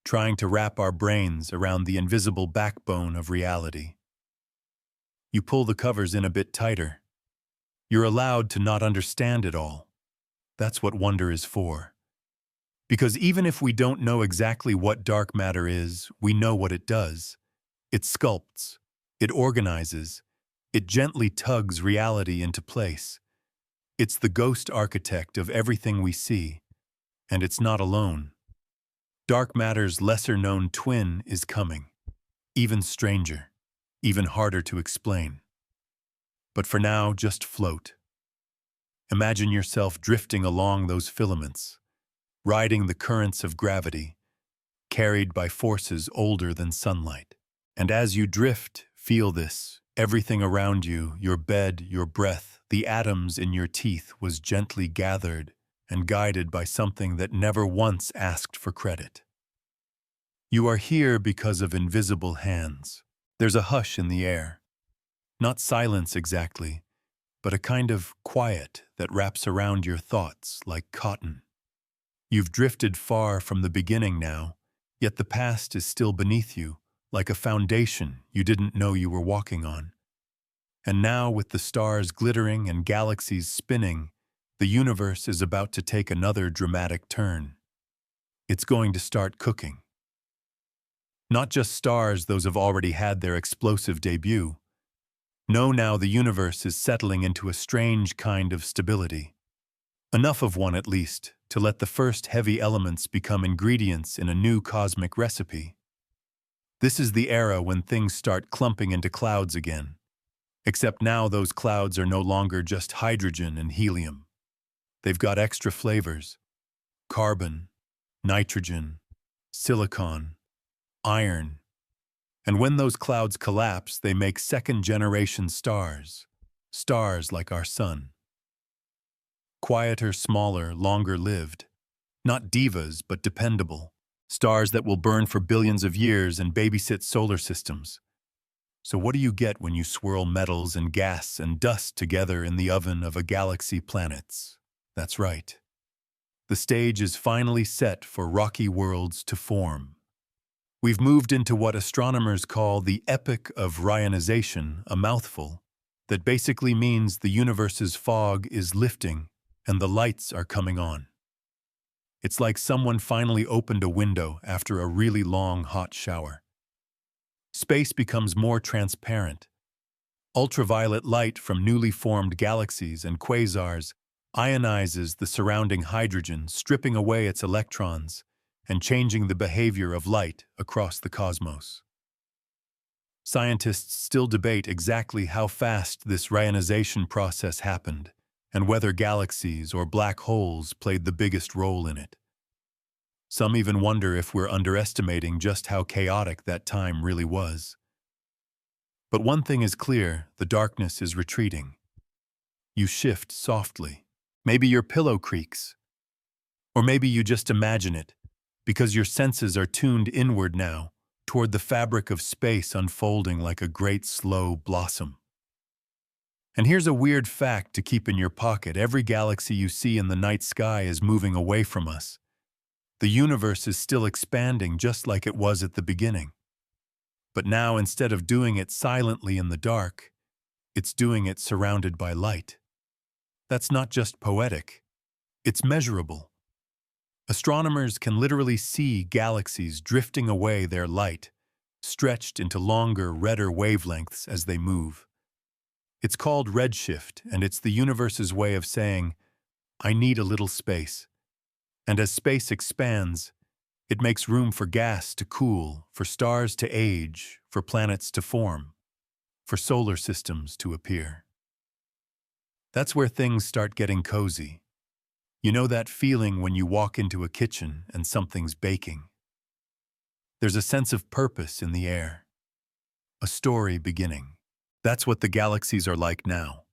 trying to wrap our brains around the invisible backbone of reality. You pull the covers in a bit tighter. You're allowed to not understand it all. That's what wonder is for. Because even if we don't know exactly what dark matter is, we know what it does. It sculpts, it organizes, it gently tugs reality into place. It's the ghost architect of everything we see, and it's not alone. Dark matter's lesser-known twin is coming, even stranger, even harder to explain. But for now, just float. Imagine yourself drifting along those filaments, riding the currents of gravity, carried by forces older than sunlight. And as you drift, feel this. Everything around you, your bed, your breath, the atoms in your teeth was gently gathered and guided by something that never once asked for credit. You are here because of invisible hands. There's a hush in the air. Not silence exactly, but a kind of quiet that wraps around your thoughts like cotton. You've drifted far from the beginning now, yet the past is still beneath you, like a foundation you didn't know you were walking on. And now, with the stars glittering and galaxies spinning, the universe is about to take another dramatic turn. It's going to start cooking. Not just stars, those have already had their explosive debut. No, now the universe is settling into a strange kind of stability. Enough of one, at least, to let the first heavy elements become ingredients in a new cosmic recipe. This is the era when things start clumping into clouds again. Except now those clouds are no longer just hydrogen and helium. They've got extra flavors: carbon, nitrogen, silicon, iron. And when those clouds collapse, they make second-generation stars, stars like our sun. Quieter, smaller, longer-lived. Not divas, but dependable. Stars that will burn for billions of years and babysit solar systems. So what do you get when you swirl metals and gas and dust together in the oven of a galaxy planets? That's right. The stage is finally set for rocky worlds to form. We've moved into what astronomers call the epoch of Ryanization, a mouthful, that basically means the universe's fog is lifting and the lights are coming on. It's like someone finally opened a window after a really long, hot shower. Space becomes more transparent. Ultraviolet light from newly formed galaxies and quasars ionizes the surrounding hydrogen, stripping away its electrons and changing the behavior of light across the cosmos. Scientists still debate exactly how fast this ionization process happened and whether galaxies or black holes played the biggest role in it. Some even wonder if we're underestimating just how chaotic that time really was. But one thing is clear: the darkness is retreating. You shift softly. Maybe your pillow creaks. Or maybe you just imagine it, because your senses are tuned inward now, toward the fabric of space unfolding like a great slow blossom. And here's a weird fact to keep in your pocket: every galaxy you see in the night sky is moving away from us. The universe is still expanding just like it was at the beginning. But now, instead of doing it silently in the dark, it's doing it surrounded by light. That's not just poetic, it's measurable. Astronomers can literally see galaxies drifting away, their light stretched into longer, redder wavelengths as they move. It's called redshift, and it's the universe's way of saying, I need a little space. And as space expands, it makes room for gas to cool, for stars to age, for planets to form, for solar systems to appear. That's where things start getting cozy. You know that feeling when you walk into a kitchen and something's baking? There's a sense of purpose in the air, a story beginning. That's what the galaxies are like now.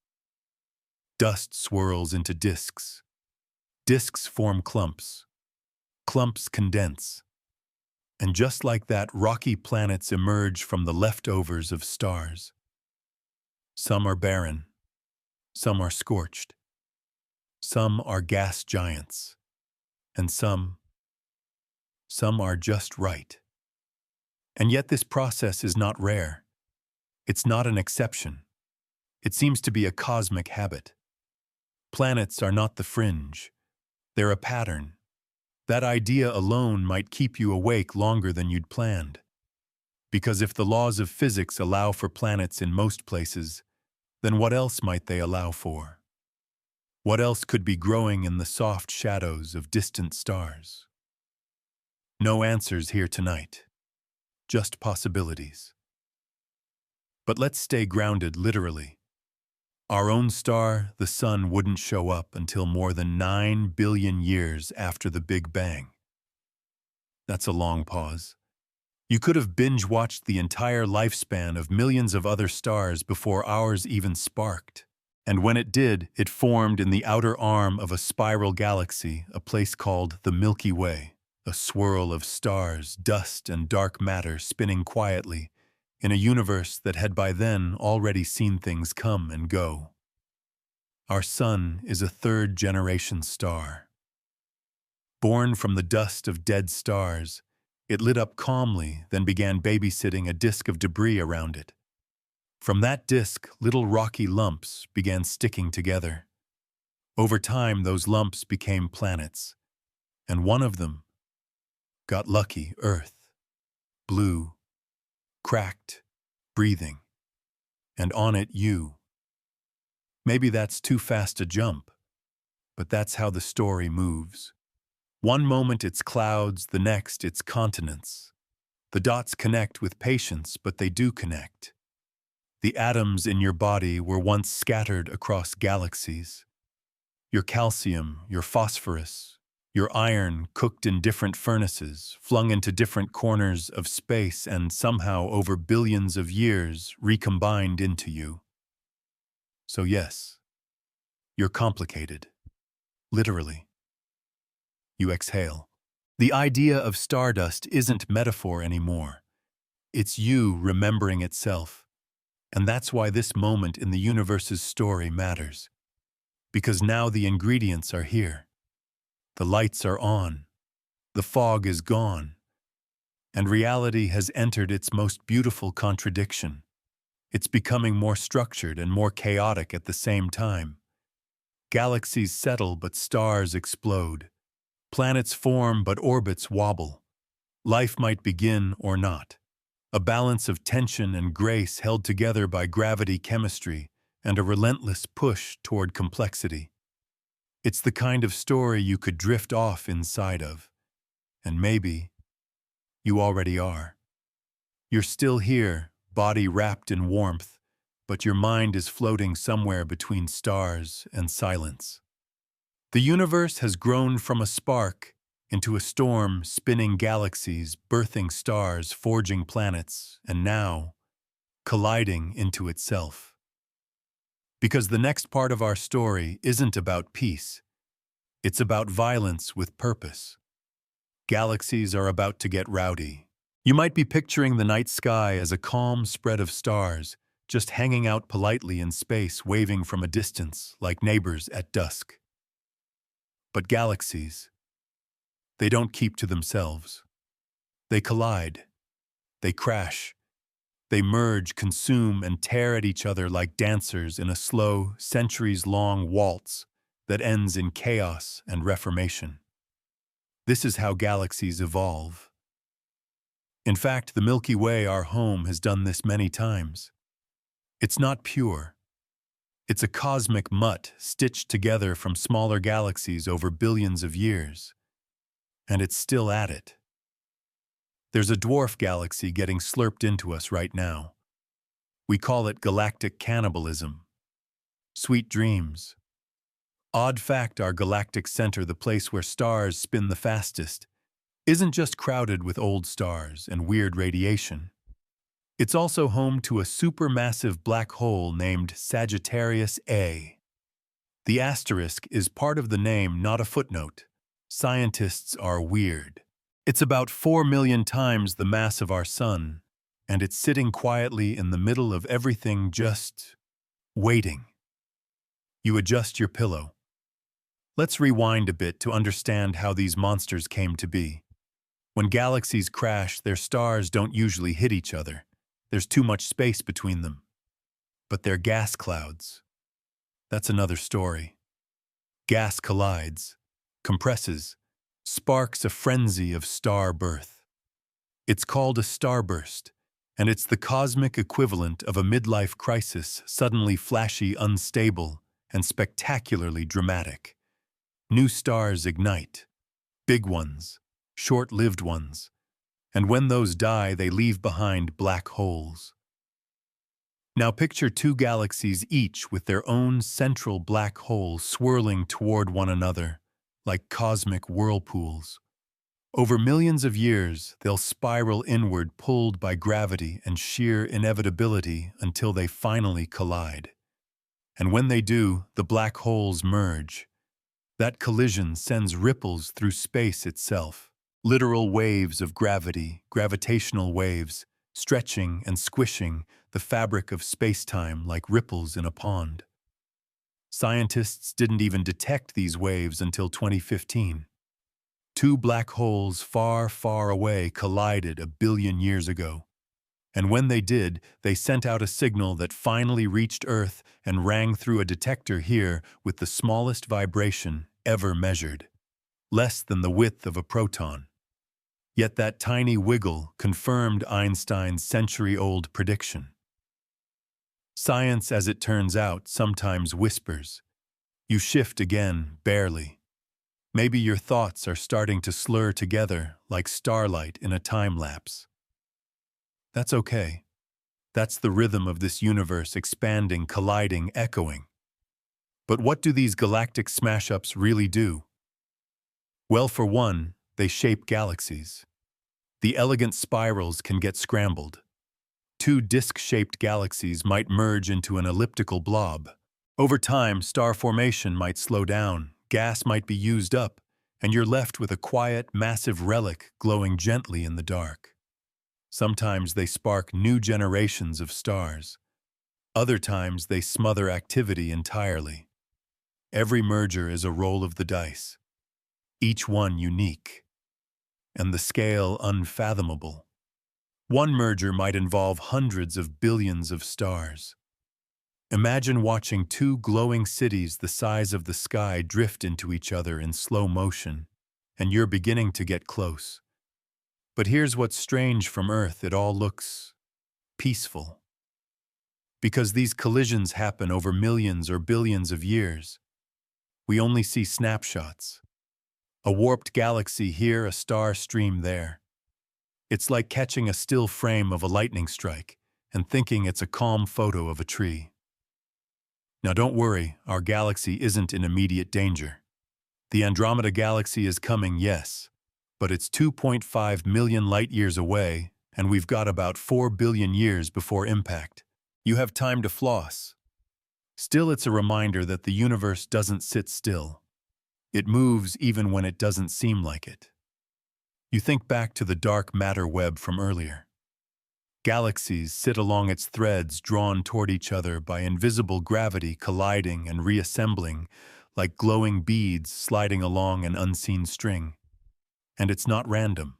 Dust swirls into disks. Disks form clumps. Clumps condense. And just like that, rocky planets emerge from the leftovers of stars. Some are barren. Some are scorched. Some are gas giants. And some are just right. And yet this process is not rare. It's not an exception. It seems to be a cosmic habit. Planets are not the fringe. They're a pattern. That idea alone might keep you awake longer than you'd planned. Because if the laws of physics allow for planets in most places, then what else might they allow for? What else could be growing in the soft shadows of distant stars? No answers here tonight. Just possibilities. But let's stay grounded literally. Our own star, the Sun, wouldn't show up until more than 9 billion years after the Big Bang. That's a long pause. You could have binge-watched the entire lifespan of millions of other stars before ours even sparked. And when it did, it formed in the outer arm of a spiral galaxy, a place called the Milky Way, a swirl of stars, dust, and dark matter spinning quietly in a universe that had by then already seen things come and go. Our Sun is a third-generation star. Born from the dust of dead stars, it lit up calmly, then began babysitting a disk of debris around it. From that disk, little rocky lumps began sticking together. Over time, those lumps became planets, and one of them got lucky: Earth. Blue, cracked, breathing, and on it you. Maybe that's too fast a jump, but that's how the story moves. One moment it's clouds, the next it's continents. The dots connect with patience, but they do connect. The atoms in your body were once scattered across galaxies. Your calcium, your phosphorus, your iron cooked in different furnaces, flung into different corners of space, and somehow over billions of years recombined into you. So yes, you're complicated. Literally. You exhale. The idea of stardust isn't metaphor anymore. It's you remembering itself. And that's why this moment in the universe's story matters. Because now the ingredients are here. The lights are on. The fog is gone. And reality has entered its most beautiful contradiction. It's becoming more structured and more chaotic at the same time. Galaxies settle, but stars explode. Planets form, but orbits wobble. Life might begin or not. a balance of tension and grace held together by gravity chemistry and a relentless push toward complexity. It's the kind of story you could drift off inside of, and maybe you already are. You're still here, body wrapped in warmth, but your mind is floating somewhere between stars and silence. The universe has grown from a spark into a storm, spinning galaxies, birthing stars, forging planets, and now colliding into itself. Because the next part of our story isn't about peace, it's about violence with purpose. Galaxies are about to get rowdy. You might be picturing the night sky as a calm spread of stars, just hanging out politely in space, waving from a distance like neighbors at dusk. But galaxies, they don't keep to themselves. They collide. They crash. They merge, consume, and tear at each other like dancers in a slow, centuries-long waltz that ends in chaos and reformation. This is how galaxies evolve. In fact, the Milky Way, our home, has done this many times. It's not pure. It's a cosmic mutt stitched together from smaller galaxies over billions of years. And it's still at it. There's a dwarf galaxy getting slurped into us right now. We call it galactic cannibalism. Sweet dreams. Odd fact, our galactic center, the place where stars spin the fastest, isn't just crowded with old stars and weird radiation. It's also home to a supermassive black hole named Sagittarius A. The asterisk is part of the name, not a footnote. Scientists are weird. It's about 4 million times the mass of our sun, and it's sitting quietly in the middle of everything, just waiting. You adjust your pillow. Let's rewind a bit to understand how these monsters came to be. When galaxies crash, their stars don't usually hit each other. There's too much space between them. But they're gas clouds. That's another story. Gas collides, compresses, sparks a frenzy of star birth. It's called a starburst, and it's the cosmic equivalent of a midlife crisis, suddenly flashy, unstable, and spectacularly dramatic. New stars ignite, big ones, short-lived ones, and when those die, they leave behind black holes. Now picture two galaxies, each with their own central black hole swirling toward one another, like cosmic whirlpools. Over millions of years, they'll spiral inward, pulled by gravity and sheer inevitability until they finally collide. And when they do, the black holes merge. That collision sends ripples through space itself, literal waves of gravity, gravitational waves, stretching and squishing the fabric of space-time like ripples in a pond. Scientists didn't even detect these waves until 2015. Two black holes far, far away collided a billion years ago. And when they did, they sent out a signal that finally reached Earth and rang through a detector here with the smallest vibration ever measured, less than the width of a proton. Yet that tiny wiggle confirmed Einstein's century-old prediction. Science, as it turns out, sometimes whispers. You shift again, barely. Maybe your thoughts are starting to slur together like starlight in a time-lapse. That's okay. That's the rhythm of this universe, expanding, colliding, echoing. But what do these galactic smash-ups really do? Well, for one, they shape galaxies. The elegant spirals can get scrambled. Two disc-shaped galaxies might merge into an elliptical blob. Over time, star formation might slow down, gas might be used up, and you're left with a quiet, massive relic glowing gently in the dark. Sometimes they spark new generations of stars. Other times they smother activity entirely. Every merger is a roll of the dice, each one unique, and the scale unfathomable. One merger might involve hundreds of billions of stars. Imagine watching two glowing cities the size of the sky drift into each other in slow motion, and you're beginning to get close. But here's what's strange from Earth: it all looks peaceful. Because these collisions happen over millions or billions of years, we only see snapshots. A warped galaxy here, a star stream there. It's like catching a still frame of a lightning strike and thinking it's a calm photo of a tree. Now don't worry, our galaxy isn't in immediate danger. The Andromeda Galaxy is coming, yes, but it's 2.5 million light-years away, and we've got about 4 billion years before impact. You have time to floss. Still, it's a reminder that the universe doesn't sit still. It moves even when it doesn't seem like it. You think back to the dark matter web from earlier. Galaxies sit along its threads, drawn toward each other by invisible gravity, colliding and reassembling like glowing beads sliding along an unseen string. And it's not random.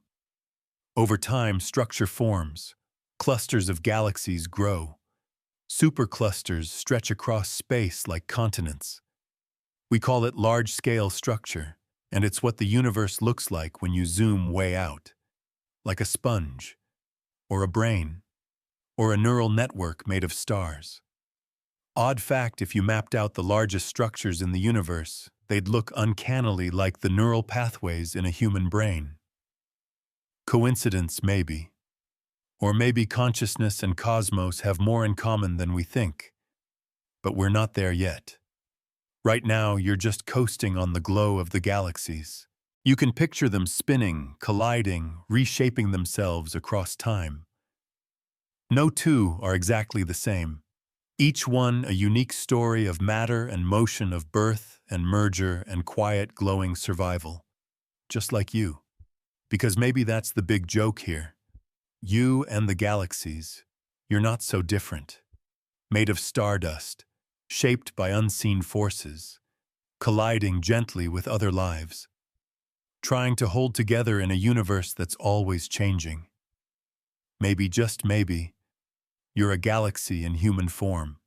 Over time, structure forms. Clusters of galaxies grow. Superclusters stretch across space like continents. We call it large-scale structure, and it's what the universe looks like when you zoom way out. Like a sponge, or a brain, or a neural network made of stars. Odd fact, if you mapped out the largest structures in the universe, they'd look uncannily like the neural pathways in a human brain. Coincidence, maybe. Or maybe consciousness and cosmos have more in common than we think. But we're not there yet. Right now, you're just coasting on the glow of the galaxies. You can picture them spinning, colliding, reshaping themselves across time. No two are exactly the same. Each one a unique story of matter and motion, of birth and merger and quiet, glowing survival. Just like you. Because maybe that's the big joke here. You and the galaxies, you're not so different. Made of stardust, shaped by unseen forces, colliding gently with other lives, trying to hold together in a universe that's always changing. Maybe, just maybe, you're a galaxy in human form.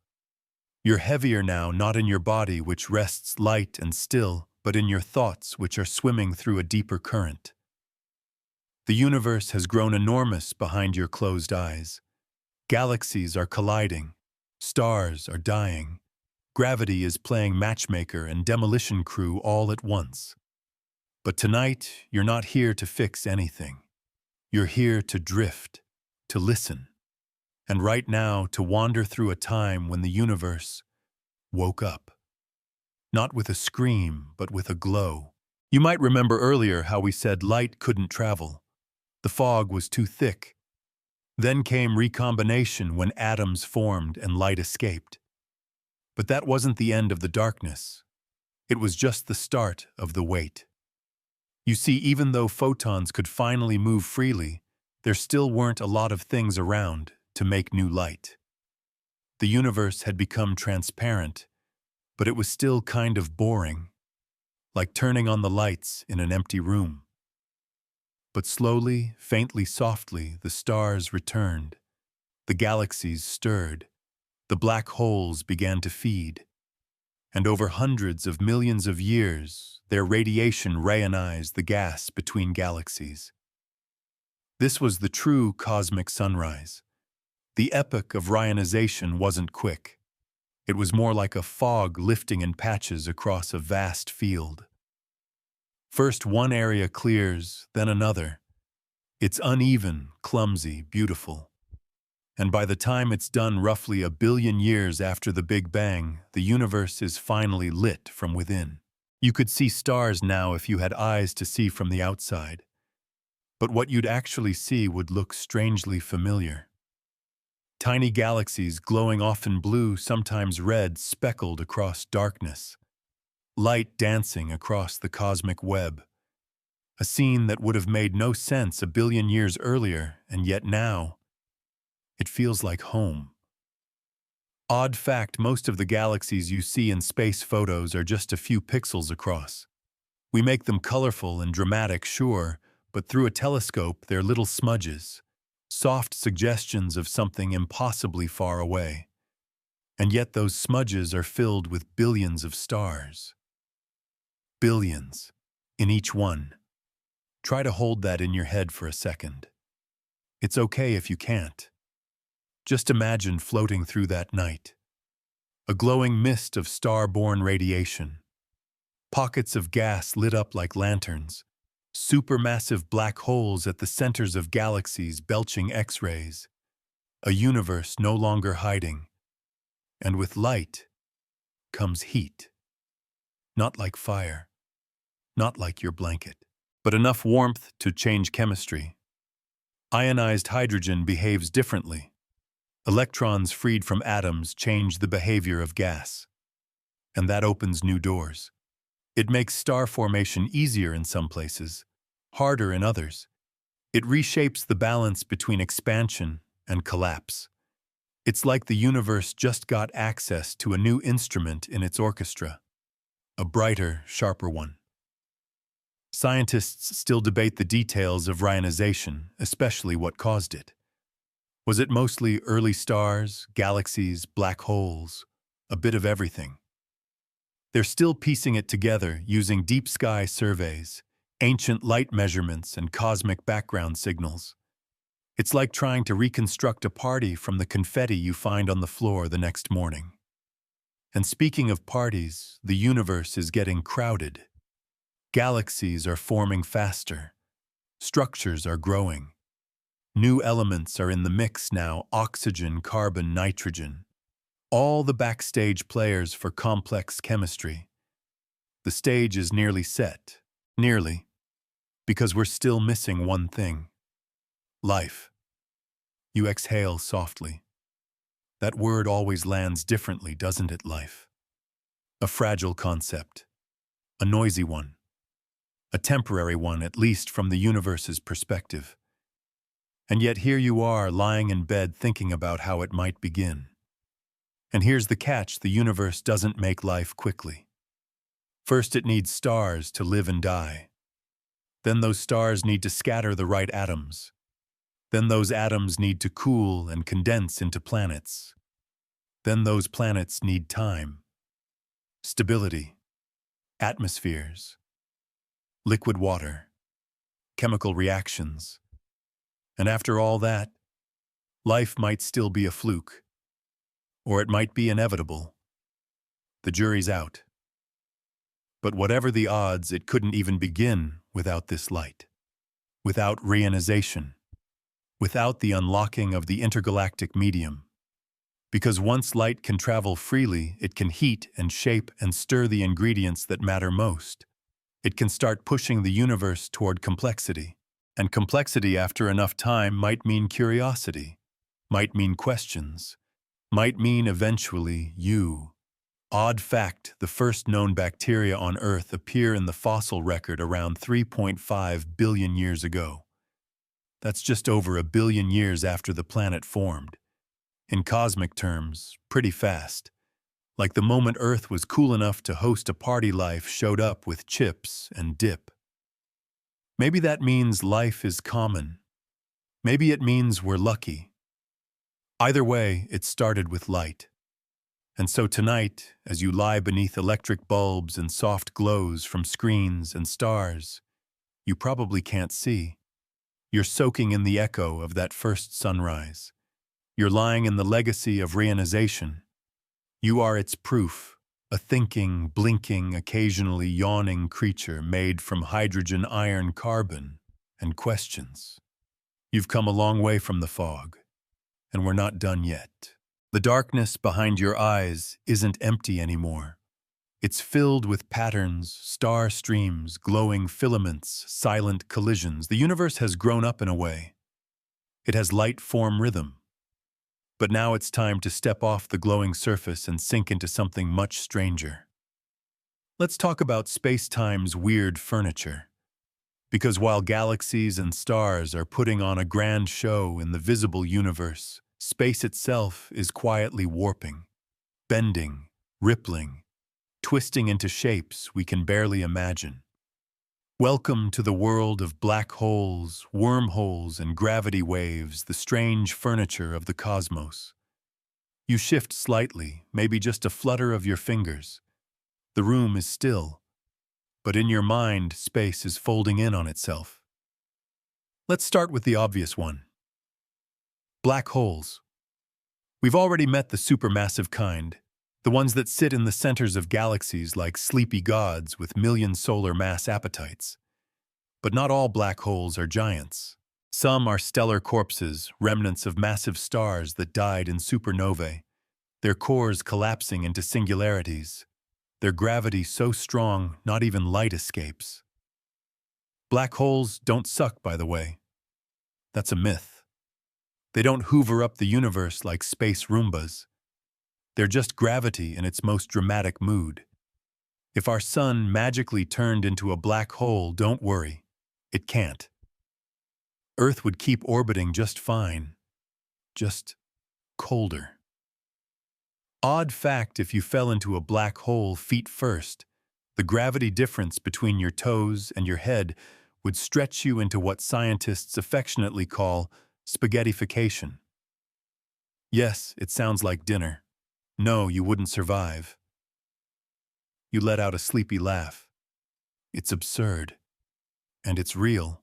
You're heavier now, not in your body, which rests light and still, but in your thoughts, which are swimming through a deeper current. The universe has grown enormous behind your closed eyes. Galaxies are colliding. Stars are dying. Gravity is playing matchmaker and demolition crew all at once. But tonight, you're not here to fix anything. You're here to drift, to listen. And right now, to wander through a time when the universe woke up. Not with a scream, but with a glow. You might remember earlier how we said light couldn't travel. The fog was too thick. Then came recombination when atoms formed and light escaped. But that wasn't the end of the darkness. It was just the start of the wait. You see, even though photons could finally move freely, there still weren't a lot of things around to make new light. The universe had become transparent, but it was still kind of boring, like turning on the lights in an empty room. But slowly, faintly, softly, the stars returned. The galaxies stirred. The black holes began to feed. And over hundreds of millions of years, their radiation rayonized the gas between galaxies. This was the true cosmic sunrise. The epoch of rayonization wasn't quick. It was more like a fog lifting in patches across a vast field. First one area clears, then another. It's uneven, clumsy, beautiful. And by the time it's done, roughly 1 billion years after the Big Bang, the universe is finally lit from within. You could see stars now if you had eyes to see from the outside. But what you'd actually see would look strangely familiar. Tiny galaxies glowing, often blue, sometimes red, speckled across darkness. Light dancing across the cosmic web. A scene that would have made no sense 1 billion years earlier, and yet now, it feels like home. Odd fact, most of the galaxies you see in space photos are just a few pixels across. We make them colorful and dramatic, sure, but through a telescope they're little smudges. Soft suggestions of something impossibly far away. And yet those smudges are filled with billions of stars. Billions, in each one. Try to hold that in your head for a second. It's okay if you can't. Just imagine floating through that night. A glowing mist of star-born radiation. Pockets of gas lit up like lanterns. Supermassive black holes at the centers of galaxies belching X-rays. A universe no longer hiding. And with light comes heat. Not like fire. Not like your blanket. But enough warmth to change chemistry. Ionized hydrogen behaves differently. Electrons freed from atoms change the behavior of gas. And that opens new doors. It makes star formation easier in some places, harder in others. It reshapes the balance between expansion and collapse. It's like the universe just got access to a new instrument in its orchestra. A brighter, sharper one. Scientists still debate the details of ionization, especially what caused it. Was it mostly early stars, galaxies, black holes, a bit of everything? They're still piecing it together using deep sky surveys, ancient light measurements, and cosmic background signals. It's like trying to reconstruct a party from the confetti you find on the floor the next morning. And speaking of parties, the universe is getting crowded. Galaxies are forming faster. Structures are growing. New elements are in the mix now: oxygen, carbon, nitrogen. All the backstage players for complex chemistry. The stage is nearly set. Nearly. Because we're still missing one thing. Life. You exhale softly. That word always lands differently, doesn't it, life? A fragile concept. A noisy one. A temporary one, at least from the universe's perspective. And yet here you are, lying in bed thinking about how it might begin. And here's the catch: the universe doesn't make life quickly. First it needs stars to live and die. Then those stars need to scatter the right atoms. Then those atoms need to cool and condense into planets. Then those planets need time, stability, atmospheres, liquid water, chemical reactions. And after all that, life might still be a fluke. Or it might be inevitable. The jury's out. But whatever the odds, it couldn't even begin without this light. Without reionization. Without the unlocking of the intergalactic medium. Because once light can travel freely, it can heat and shape and stir the ingredients that matter most. It can start pushing the universe toward complexity. And complexity, after enough time, might mean curiosity, might mean questions, might mean eventually you. Odd fact: the first known bacteria on Earth appear in the fossil record around 3.5 billion years ago. That's just over 1 billion years after the planet formed. In cosmic terms, pretty fast. Like the moment Earth was cool enough to host a party, life showed up with chips and dip. Maybe that means life is common. Maybe it means we're lucky. Either way, it started with light. And so tonight, as you lie beneath electric bulbs and soft glows from screens and stars you probably can't see, you're soaking in the echo of that first sunrise. You're lying in the legacy of reionization. You are its proof, a thinking, blinking, occasionally yawning creature made from hydrogen, iron, carbon, and questions. You've come a long way from the fog, and we're not done yet. The darkness behind your eyes isn't empty anymore. It's filled with patterns, star streams, glowing filaments, silent collisions. The universe has grown up in a way. It has light-form rhythm. But now it's time to step off the glowing surface and sink into something much stranger. Let's talk about space-time's weird furniture. Because while galaxies and stars are putting on a grand show in the visible universe, space itself is quietly warping, bending, rippling, twisting into shapes we can barely imagine. Welcome to the world of black holes, wormholes, and gravity waves, the strange furniture of the cosmos. You shift slightly, maybe just a flutter of your fingers. The room is still, but in your mind, space is folding in on itself. Let's start with the obvious one. Black holes. We've already met the supermassive kind, the ones that sit in the centers of galaxies like sleepy gods with million solar mass appetites. But not all black holes are giants. Some are stellar corpses, remnants of massive stars that died in supernovae, their cores collapsing into singularities, their gravity so strong not even light escapes. Black holes don't suck, by the way. That's a myth. They don't hoover up the universe like space Roombas. They're just gravity in its most dramatic mood. If our sun magically turned into a black hole, don't worry. It can't. Earth would keep orbiting just fine. Just colder. Odd fact, if you fell into a black hole feet first, the gravity difference between your toes and your head would stretch you into what scientists affectionately call spaghettification. Yes, it sounds like dinner. No, you wouldn't survive. You let out a sleepy laugh. It's absurd. And it's real.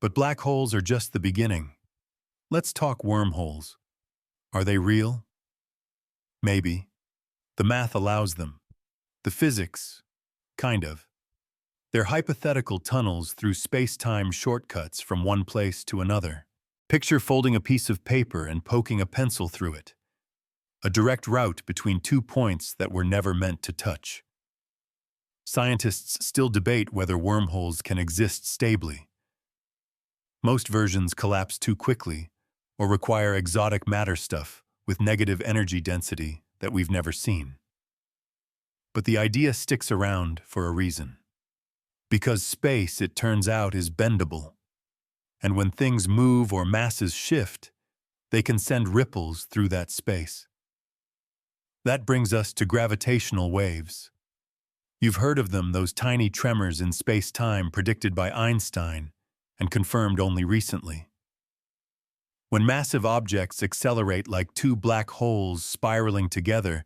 But black holes are just the beginning. Let's talk wormholes. Are they real? Maybe. The math allows them. The physics, kind of. They're hypothetical tunnels through space-time shortcuts from one place to another. Picture folding a piece of paper and poking a pencil through it. A direct route between 2 points that were never meant to touch. Scientists still debate whether wormholes can exist stably. Most versions collapse too quickly or require exotic matter stuff with negative energy density that we've never seen. But the idea sticks around for a reason. Because space, it turns out, is bendable. And when things move or masses shift, they can send ripples through that space. That brings us to gravitational waves. You've heard of them, those tiny tremors in space-time predicted by Einstein and confirmed only recently. When massive objects accelerate like two black holes spiraling together,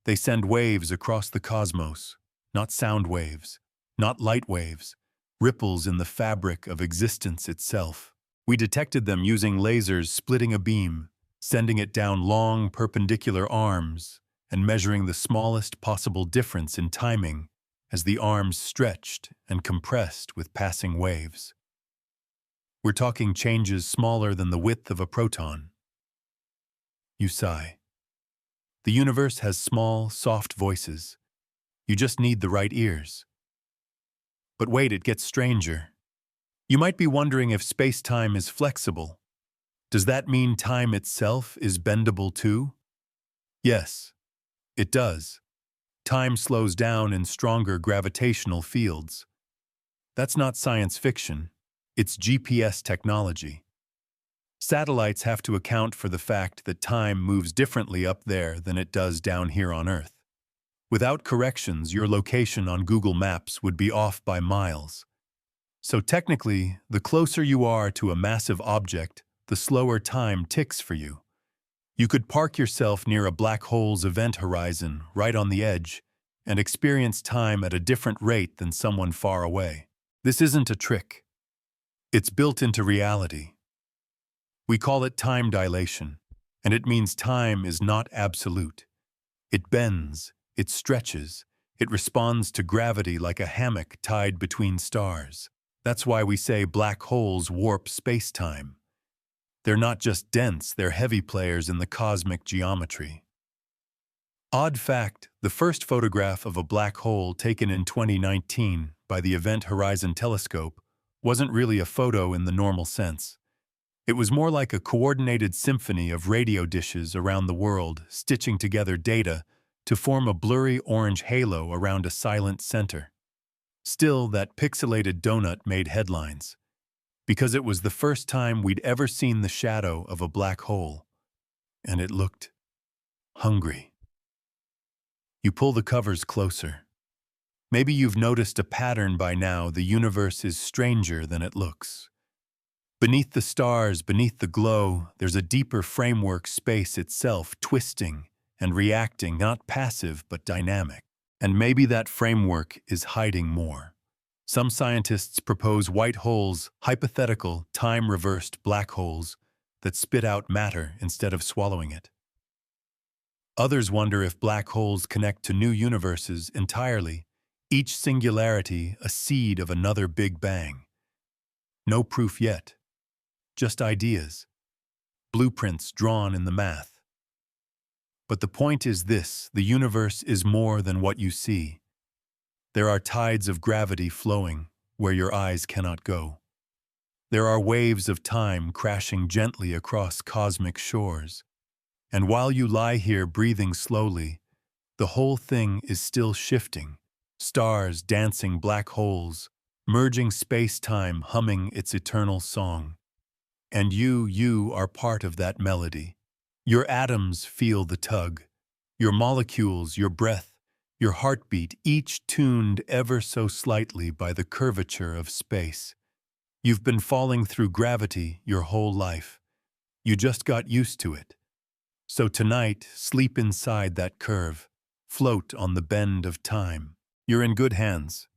they send waves across the cosmos, not sound waves, not light waves, ripples in the fabric of existence itself. We detected them using lasers splitting a beam, sending it down long perpendicular arms, and measuring the smallest possible difference in timing as the arms stretched and compressed with passing waves. We're talking changes smaller than the width of a proton. You sigh. The universe has small, soft voices. You just need the right ears. But wait, it gets stranger. You might be wondering if space-time is flexible. Does that mean time itself is bendable too? Yes, it does. Time slows down in stronger gravitational fields. That's not science fiction. It's GPS technology. Satellites have to account for the fact that time moves differently up there than it does down here on Earth. Without corrections, your location on Google Maps would be off by miles. So technically, the closer you are to a massive object, the slower time ticks for you. You could park yourself near a black hole's event horizon, right on the edge, and experience time at a different rate than someone far away. This isn't a trick. It's built into reality. We call it time dilation, and it means time is not absolute. It bends, it stretches, it responds to gravity like a hammock tied between stars. That's why we say black holes warp space-time. They're not just dense, they're heavy players in the cosmic geometry. Odd fact, the first photograph of a black hole taken in 2019 by the Event Horizon Telescope wasn't really a photo in the normal sense. It was more like a coordinated symphony of radio dishes around the world stitching together data to form a blurry orange halo around a silent center. Still, that pixelated donut made headlines, because it was the first time we'd ever seen the shadow of a black hole, and it looked hungry. You pull the covers closer. Maybe you've noticed a pattern by now. The universe is stranger than it looks. Beneath the stars, beneath the glow, there's a deeper framework, space itself, twisting and reacting, not passive but dynamic. And maybe that framework is hiding more. Some scientists propose white holes, hypothetical, time-reversed black holes that spit out matter instead of swallowing it. Others wonder if black holes connect to new universes entirely, each singularity a seed of another Big Bang. No proof yet, just ideas, blueprints drawn in the math. But the point is this: the universe is more than what you see. There are tides of gravity flowing where your eyes cannot go. There are waves of time crashing gently across cosmic shores. And while you lie here breathing slowly, the whole thing is still shifting. Stars dancing black holes, merging space-time humming its eternal song. And you are part of that melody. Your atoms feel the tug. Your molecules, your breath, your heartbeat, each tuned ever so slightly by the curvature of space. You've been falling through gravity your whole life. You just got used to it. So tonight, sleep inside that curve. Float on the bend of time. You're in good hands.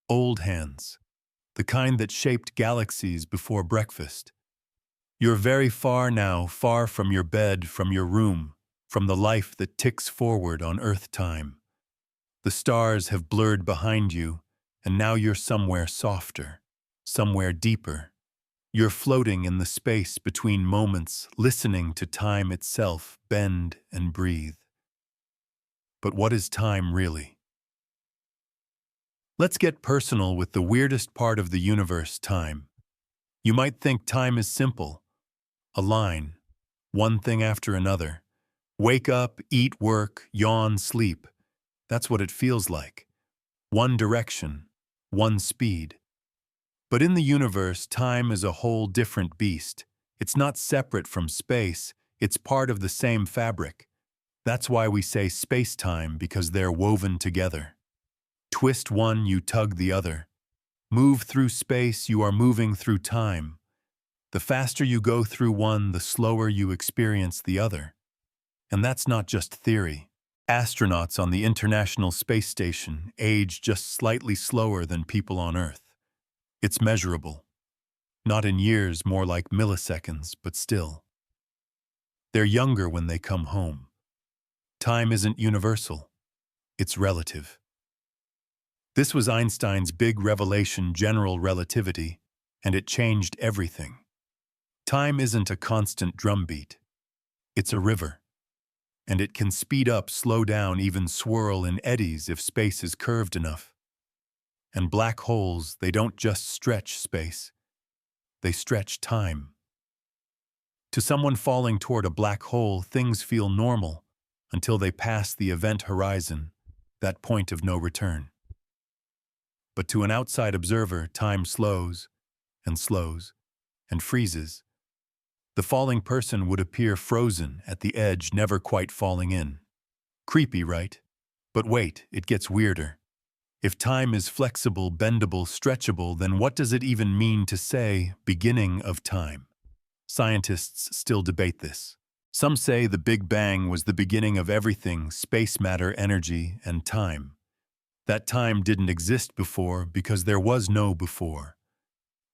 Old hands. The kind that shaped galaxies before breakfast. You're very far now, far from your bed, from your room, from the life that ticks forward on Earth time. The stars have blurred behind you, and now you're somewhere softer, somewhere deeper. You're floating in the space between moments, listening to time itself bend and breathe. But what is time really? Let's get personal with the weirdest part of the universe, time. You might think time is simple. A line, one thing after another. Wake up, eat, work, yawn, sleep. That's what it feels like. One direction, one speed. But in the universe, time is a whole different beast. It's not separate from space, it's part of the same fabric. That's why we say space-time, because they're woven together. Twist one, you tug the other. Move through space, you are moving through time. The faster you go through one, the slower you experience the other. And that's not just theory. Astronauts on the International Space Station age just slightly slower than people on Earth. It's measurable. Not in years, more like milliseconds, but still. They're younger when they come home. Time isn't universal. It's relative. This was Einstein's big revelation, general relativity, and it changed everything. Time isn't a constant drumbeat. It's a river. And it can speed up, slow down, even swirl in eddies if space is curved enough. And black holes, they don't just stretch space. They stretch time. To someone falling toward a black hole, things feel normal until they pass the event horizon, that point of no return. But to an outside observer, time slows and slows and freezes. The falling person would appear frozen at the edge, never quite falling in. Creepy, right? But wait, it gets weirder. If time is flexible, bendable, stretchable, then what does it even mean to say beginning of time? Scientists still debate this. Some say the Big Bang was the beginning of everything, space, matter, energy, and time. That time didn't exist before because there was no before.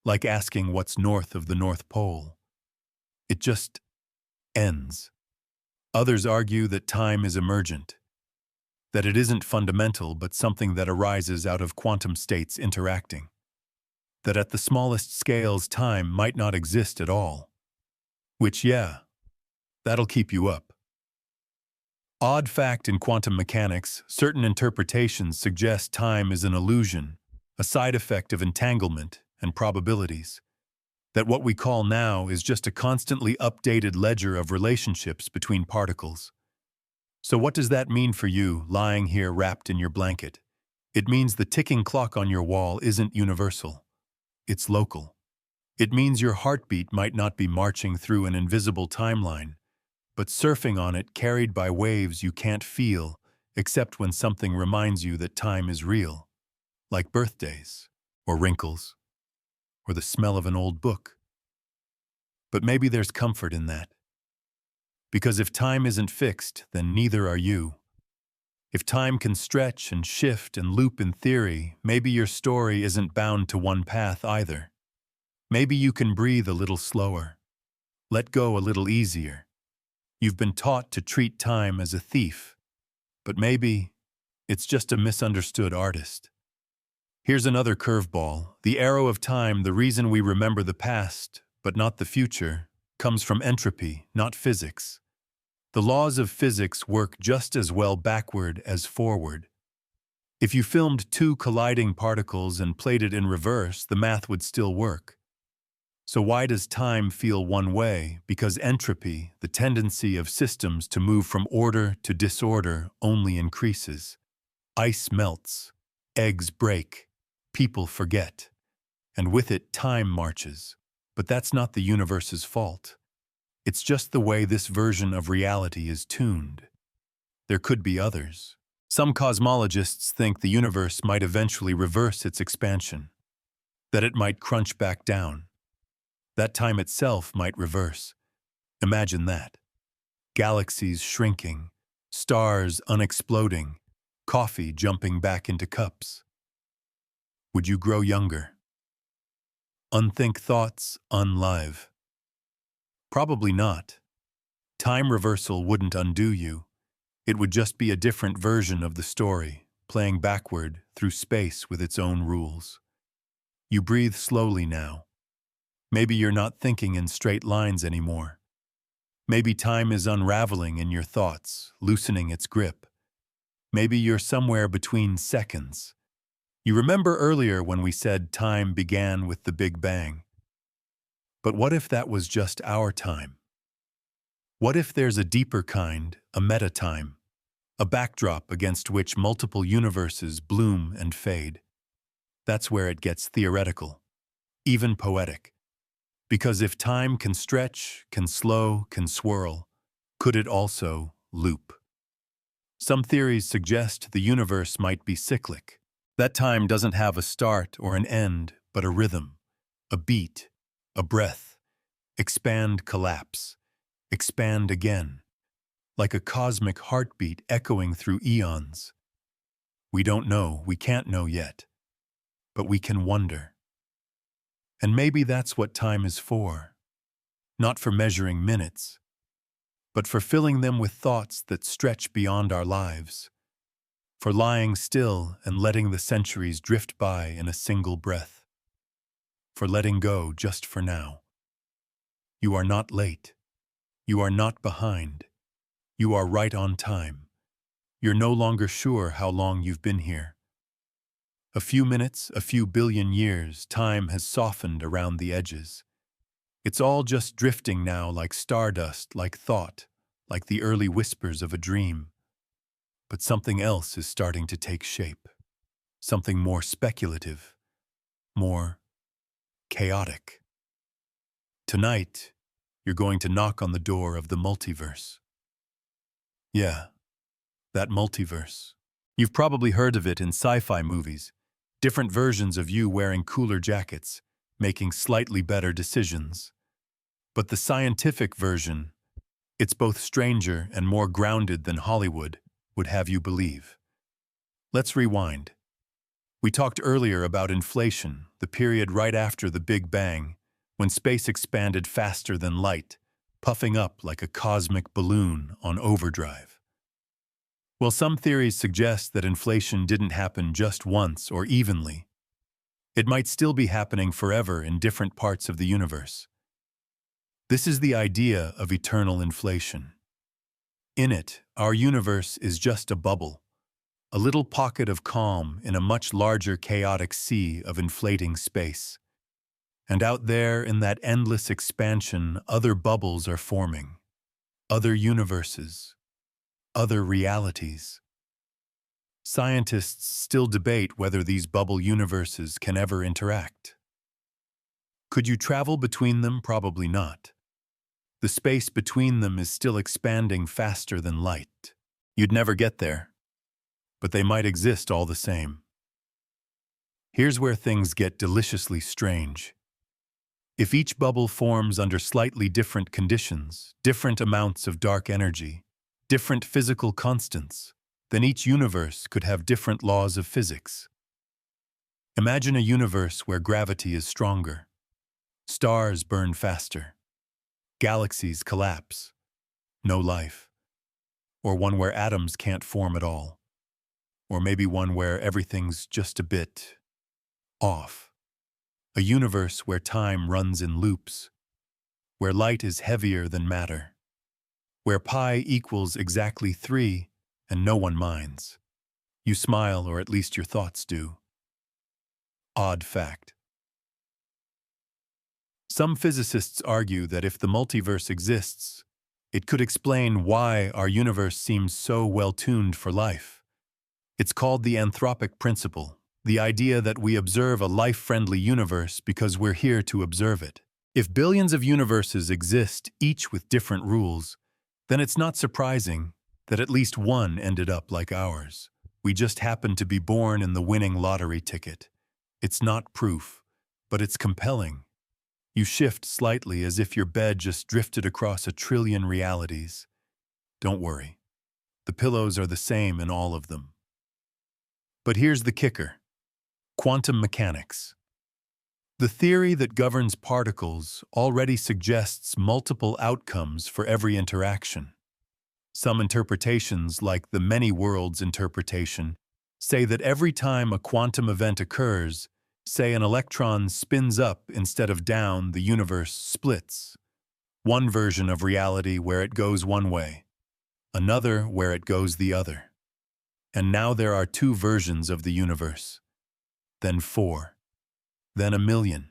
Like asking what's north of the North Pole. It just ends. Others argue that time is emergent, that it isn't fundamental but something that arises out of quantum states interacting, that at the smallest scales time might not exist at all. Which, yeah, that'll keep you up. Odd fact in quantum mechanics, certain interpretations suggest time is an illusion, a side effect of entanglement and probabilities. That what we call now is just a constantly updated ledger of relationships between particles. So what does that mean for you, lying here wrapped in your blanket? It means the ticking clock on your wall isn't universal. It's local. It means your heartbeat might not be marching through an invisible timeline, but surfing on it, carried by waves you can't feel, except when something reminds you that time is real, like birthdays, or wrinkles, or the smell of an old book. But maybe there's comfort in that. Because if time isn't fixed, then neither are you. If time can stretch and shift and loop in theory, maybe your story isn't bound to one path either. Maybe you can breathe a little slower. Let go a little easier. You've been taught to treat time as a thief, but maybe it's just a misunderstood artist. Here's another curveball. The arrow of time, the reason we remember the past, but not the future, comes from entropy, not physics. The laws of physics work just as well backward as forward. If you filmed two colliding particles and played it in reverse, the math would still work. So why does time feel one way? Because entropy, the tendency of systems to move from order to disorder, only increases. Ice melts, eggs break, people forget, and with it time marches. But that's not the universe's fault. It's just the way this version of reality is tuned. There could be others. Some cosmologists think the universe might eventually reverse its expansion, that it might crunch back down. That time itself might reverse. Imagine that. Galaxies shrinking, stars unexploding, coffee jumping back into cups. Would you grow younger? Unthink thoughts, unlive. Probably not. Time reversal wouldn't undo you. It would just be a different version of the story, playing backward through space with its own rules. You breathe slowly now. Maybe you're not thinking in straight lines anymore. Maybe time is unraveling in your thoughts, loosening its grip. Maybe you're somewhere between seconds. You remember earlier when we said time began with the Big Bang. But what if that was just our time? What if there's a deeper kind, a meta-time, a backdrop against which multiple universes bloom and fade? That's where it gets theoretical, even poetic. Because if time can stretch, can slow, can swirl, could it also loop? Some theories suggest the universe might be cyclic. That time doesn't have a start or an end, but a rhythm, a beat, a breath. Expand, collapse. Expand again. Like a cosmic heartbeat echoing through eons. We don't know, we can't know yet. But we can wonder. And maybe that's what time is for. Not for measuring minutes, but for filling them with thoughts that stretch beyond our lives. For lying still and letting the centuries drift by in a single breath. For letting go just for now. You are not late. You are not behind. You are right on time. You're no longer sure how long you've been here. A few minutes, a few billion years, time has softened around the edges. It's all just drifting now like stardust, like thought, like the early whispers of a dream. But something else is starting to take shape. Something more speculative, more chaotic. Tonight, you're going to knock on the door of the multiverse. Yeah, that multiverse. You've probably heard of it in sci-fi movies. Different versions of you wearing cooler jackets, making slightly better decisions. But the scientific version, it's both stranger and more grounded than Hollywood would have you believe. Let's rewind. We talked earlier about inflation, the period right after the Big Bang, when space expanded faster than light, puffing up like a cosmic balloon on overdrive. Well, some theories suggest that inflation didn't happen just once or evenly. It might still be happening forever in different parts of the universe. This is the idea of eternal inflation. In it, our universe is just a bubble, a little pocket of calm in a much larger chaotic sea of inflating space. And out there in that endless expansion, other bubbles are forming, other universes, other realities. Scientists still debate whether these bubble universes can ever interact. Could you travel between them? Probably not. The space between them is still expanding faster than light. You'd never get there. But they might exist all the same. Here's where things get deliciously strange. If each bubble forms under slightly different conditions, different amounts of dark energy, different physical constants, then each universe could have different laws of physics. Imagine a universe where gravity is stronger, stars burn faster, galaxies collapse, no life. Or one where atoms can't form at all. Or maybe one where everything's just a bit off. A universe where time runs in loops, where light is heavier than matter, where pi equals exactly 3 and no one minds. You smile, or at least your thoughts do. Odd fact. Some physicists argue that if the multiverse exists, it could explain why our universe seems so well-tuned for life. It's called the anthropic principle, the idea that we observe a life-friendly universe because we're here to observe it. If billions of universes exist, each with different rules, then it's not surprising that at least one ended up like ours. We just happened to be born in the winning lottery ticket. It's not proof, but it's compelling. You shift slightly as if your bed just drifted across a trillion realities. Don't worry. The pillows are the same in all of them. But here's the kicker. Quantum mechanics. The theory that governs particles already suggests multiple outcomes for every interaction. Some interpretations, like the many worlds interpretation, say that every time a quantum event occurs, say an electron spins up instead of down, the universe splits. One version of reality where it goes one way, another where it goes the other. And now there are 2 versions of the universe. Then 4. Then 1,000,000.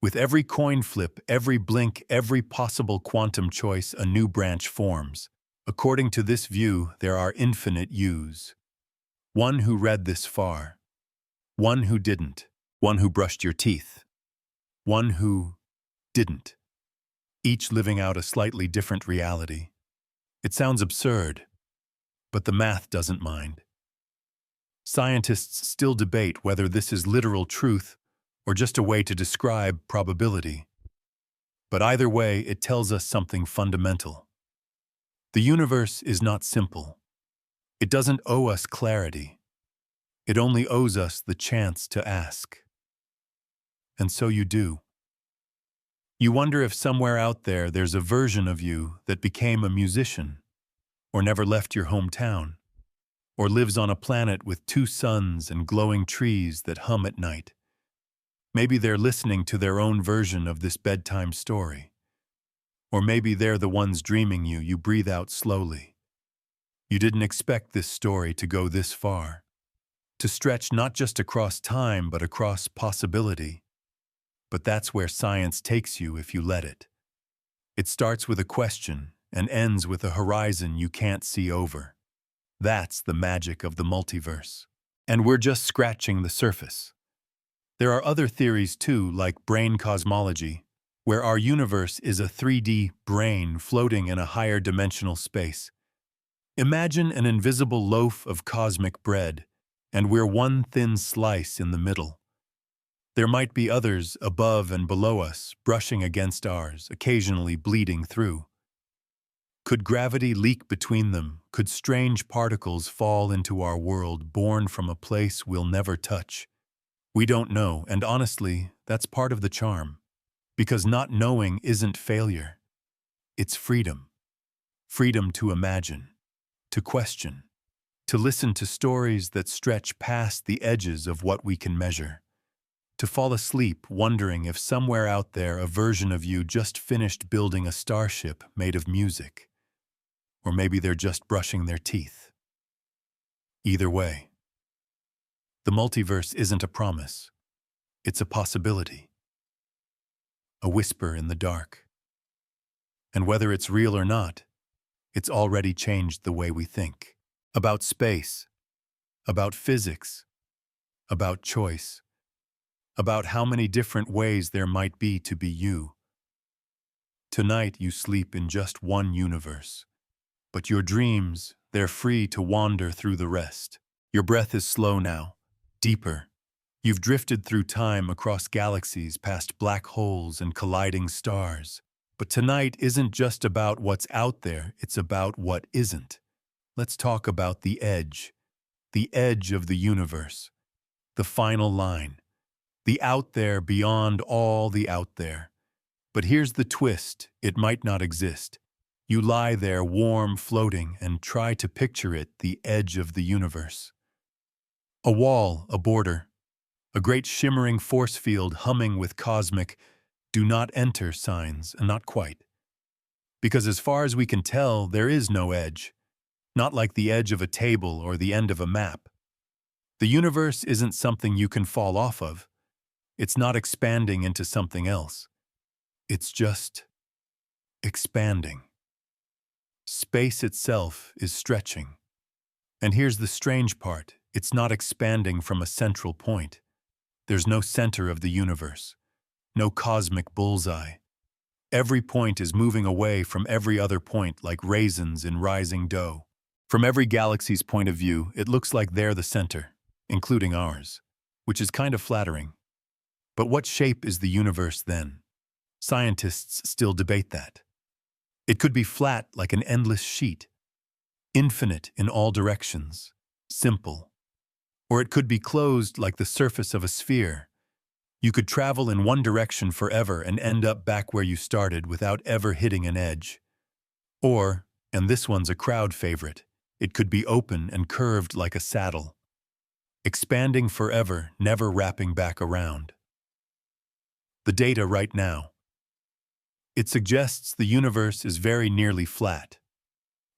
With every coin flip, every blink, every possible quantum choice, a new branch forms. According to this view, there are infinite yous. One who read this far. One who didn't. One who brushed your teeth. One who didn't. Each living out a slightly different reality. It sounds absurd, but the math doesn't mind. Scientists still debate whether this is literal truth or just a way to describe probability. But either way, it tells us something fundamental. The universe is not simple. It doesn't owe us clarity. It only owes us the chance to ask. And so you do. You wonder if somewhere out there there's a version of you that became a musician, or never left your hometown, or lives on a planet with 2 suns and glowing trees that hum at night. Maybe they're listening to their own version of this bedtime story. Or maybe they're the ones dreaming you breathe out slowly. You didn't expect this story to go this far, to stretch not just across time but across possibility. But that's where science takes you if you let it. It starts with a question and ends with a horizon you can't see over. That's the magic of the multiverse. And we're just scratching the surface. There are other theories too, like brain cosmology, where our universe is a 3D brain floating in a higher dimensional space. Imagine an invisible loaf of cosmic bread, and we're one thin slice in the middle. There might be others above and below us, brushing against ours, occasionally bleeding through. Could gravity leak between them? Could strange particles fall into our world, born from a place we'll never touch? We don't know, and honestly, that's part of the charm. Because not knowing isn't failure. It's freedom. Freedom to imagine, to question, to listen to stories that stretch past the edges of what we can measure. To fall asleep wondering if somewhere out there a version of you just finished building a starship made of music. Or maybe they're just brushing their teeth. Either way, the multiverse isn't a promise. It's a possibility. A whisper in the dark. And whether it's real or not, it's already changed the way we think. About space, about physics, about choice, about how many different ways there might be to be you. Tonight you sleep in just one universe, but your dreams, they're free to wander through the rest. Your breath is slow now, deeper. You've drifted through time across galaxies, past black holes and colliding stars. But tonight isn't just about what's out there, it's about what isn't. let's talk about the edge of the universe, the final line, the out there beyond all the out there. But here's the twist, it might not exist. You lie there warm, floating, and try to picture it, the edge of the universe. A wall, a border, a great shimmering force field humming with cosmic "do not enter" signs, and not quite. Because as far as we can tell, there is no edge, not like the edge of a table or the end of a map. The universe isn't something you can fall off of. It's not expanding into something else. It's just expanding. Space itself is stretching. And here's the strange part, it's not expanding from a central point. There's no center of the universe, no cosmic bullseye. Every point is moving away from every other point like raisins in rising dough. From every galaxy's point of view, it looks like they're the center, including ours, which is kind of flattering. But what shape is the universe then? Scientists still debate that. It could be flat like an endless sheet, infinite in all directions, simple. Or it could be closed like the surface of a sphere. You could travel in one direction forever and end up back where you started without ever hitting an edge. Or, and this one's a crowd favorite, it could be open and curved like a saddle, expanding forever, never wrapping back around. The data right now. It suggests the universe is very nearly flat,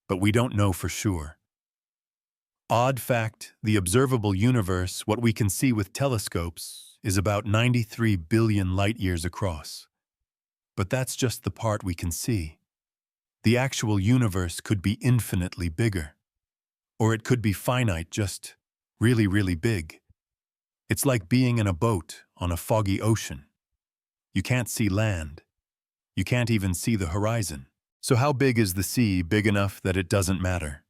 but we don't know for sure. Odd fact, the observable universe, what we can see with telescopes, is about 93 billion light-years across. But that's just the part we can see. The actual universe could be infinitely bigger. Or it could be finite, just really, really big. It's like being in a boat on a foggy ocean. You can't see land. You can't even see the horizon. So how big is the sea, big enough that it doesn't matter?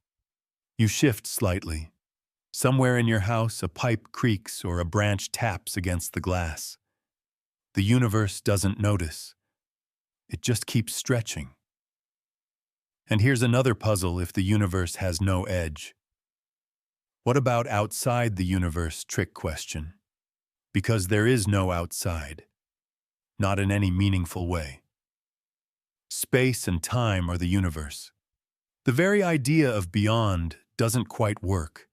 You shift slightly. Somewhere in your house, a pipe creaks or a branch taps against the glass. The universe doesn't notice. It just keeps stretching. And here's another puzzle if the universe has no edge. What about outside the universe? Trick question. Because there is no outside. Not in any meaningful way. Space and time are the universe. The very idea of beyond doesn't quite work.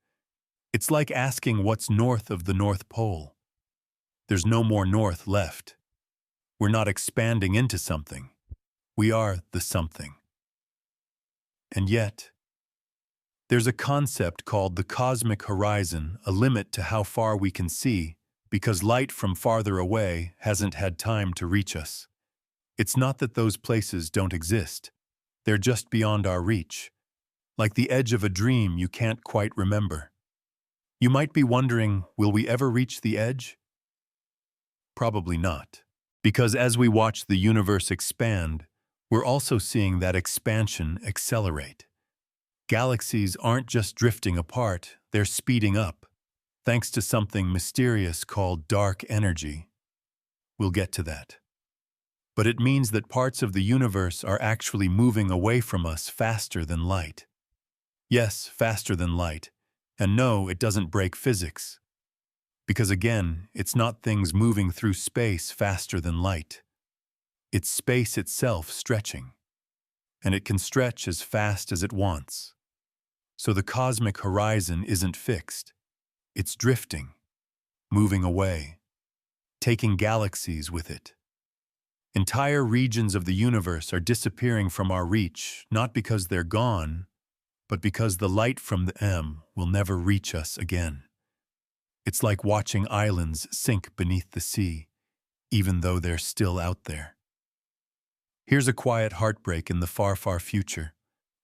It's like asking what's north of the North Pole. There's no more north left. We're not expanding into something. We are the something. And yet, there's a concept called the cosmic horizon, a limit to how far we can see, because light from farther away hasn't had time to reach us. It's not that those places don't exist. They're just beyond our reach. Like the edge of a dream you can't quite remember. You might be wondering, will we ever reach the edge? Probably not. Because as we watch the universe expand, we're also seeing that expansion accelerate. Galaxies aren't just drifting apart, they're speeding up, thanks to something mysterious called dark energy. We'll get to that. But it means that parts of the universe are actually moving away from us faster than light. Yes, faster than light. And no, it doesn't break physics. Because again, it's not things moving through space faster than light. It's space itself stretching. And it can stretch as fast as it wants. So the cosmic horizon isn't fixed. It's drifting, moving away, taking galaxies with it. Entire regions of the universe are disappearing from our reach, not because they're gone, but because the light from them will never reach us again. It's like watching islands sink beneath the sea, even though they're still out there. Here's a quiet heartbreak in the far, far future.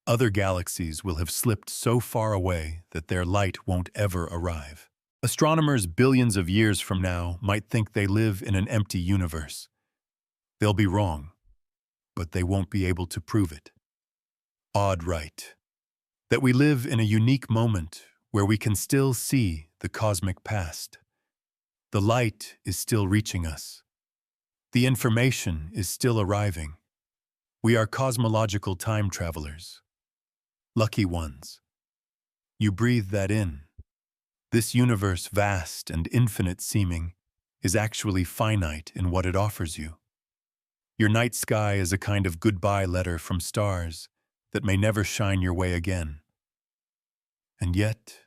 Other galaxies will have slipped so far away that their light won't ever arrive. Astronomers billions of years from now might think they live in an empty universe. They'll be wrong, but they won't be able to prove it. Odd, right? That we live in a unique moment where we can still see the cosmic past. The light is still reaching us. The information is still arriving. We are cosmological time travelers. Lucky ones. You breathe that in. This universe, vast and infinite seeming, is actually finite in what it offers you. Your night sky is a kind of goodbye letter from stars that may never shine your way again. And yet,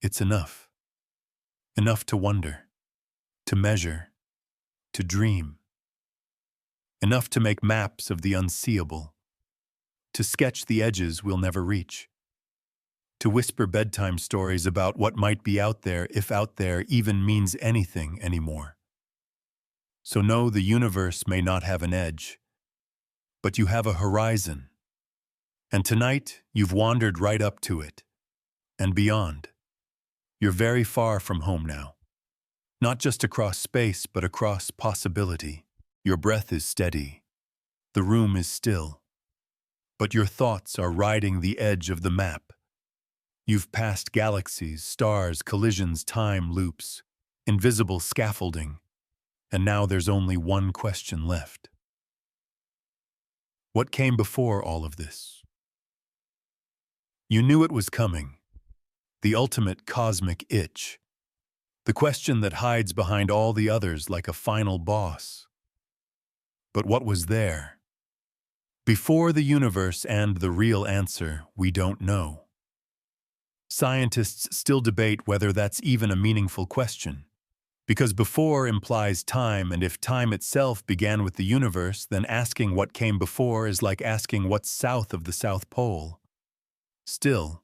it's enough. Enough to wonder, to measure, to dream. Enough to make maps of the unseeable, to sketch the edges we'll never reach, to whisper bedtime stories about what might be out there if out there even means anything anymore. So no, the universe may not have an edge, but you have a horizon. And tonight, you've wandered right up to it, and beyond. You're very far from home now. Not just across space, but across possibility. Your breath is steady. The room is still. But your thoughts are riding the edge of the map. You've passed galaxies, stars, collisions, time loops, invisible scaffolding, and now there's only one question left. What came before all of this? You knew it was coming. The ultimate cosmic itch. The question that hides behind all the others like a final boss. But what was there? Before the universe and the real answer, we don't know. Scientists still debate whether that's even a meaningful question. Because before implies time, and if time itself began with the universe, then asking what came before is like asking what's south of the South Pole. Still,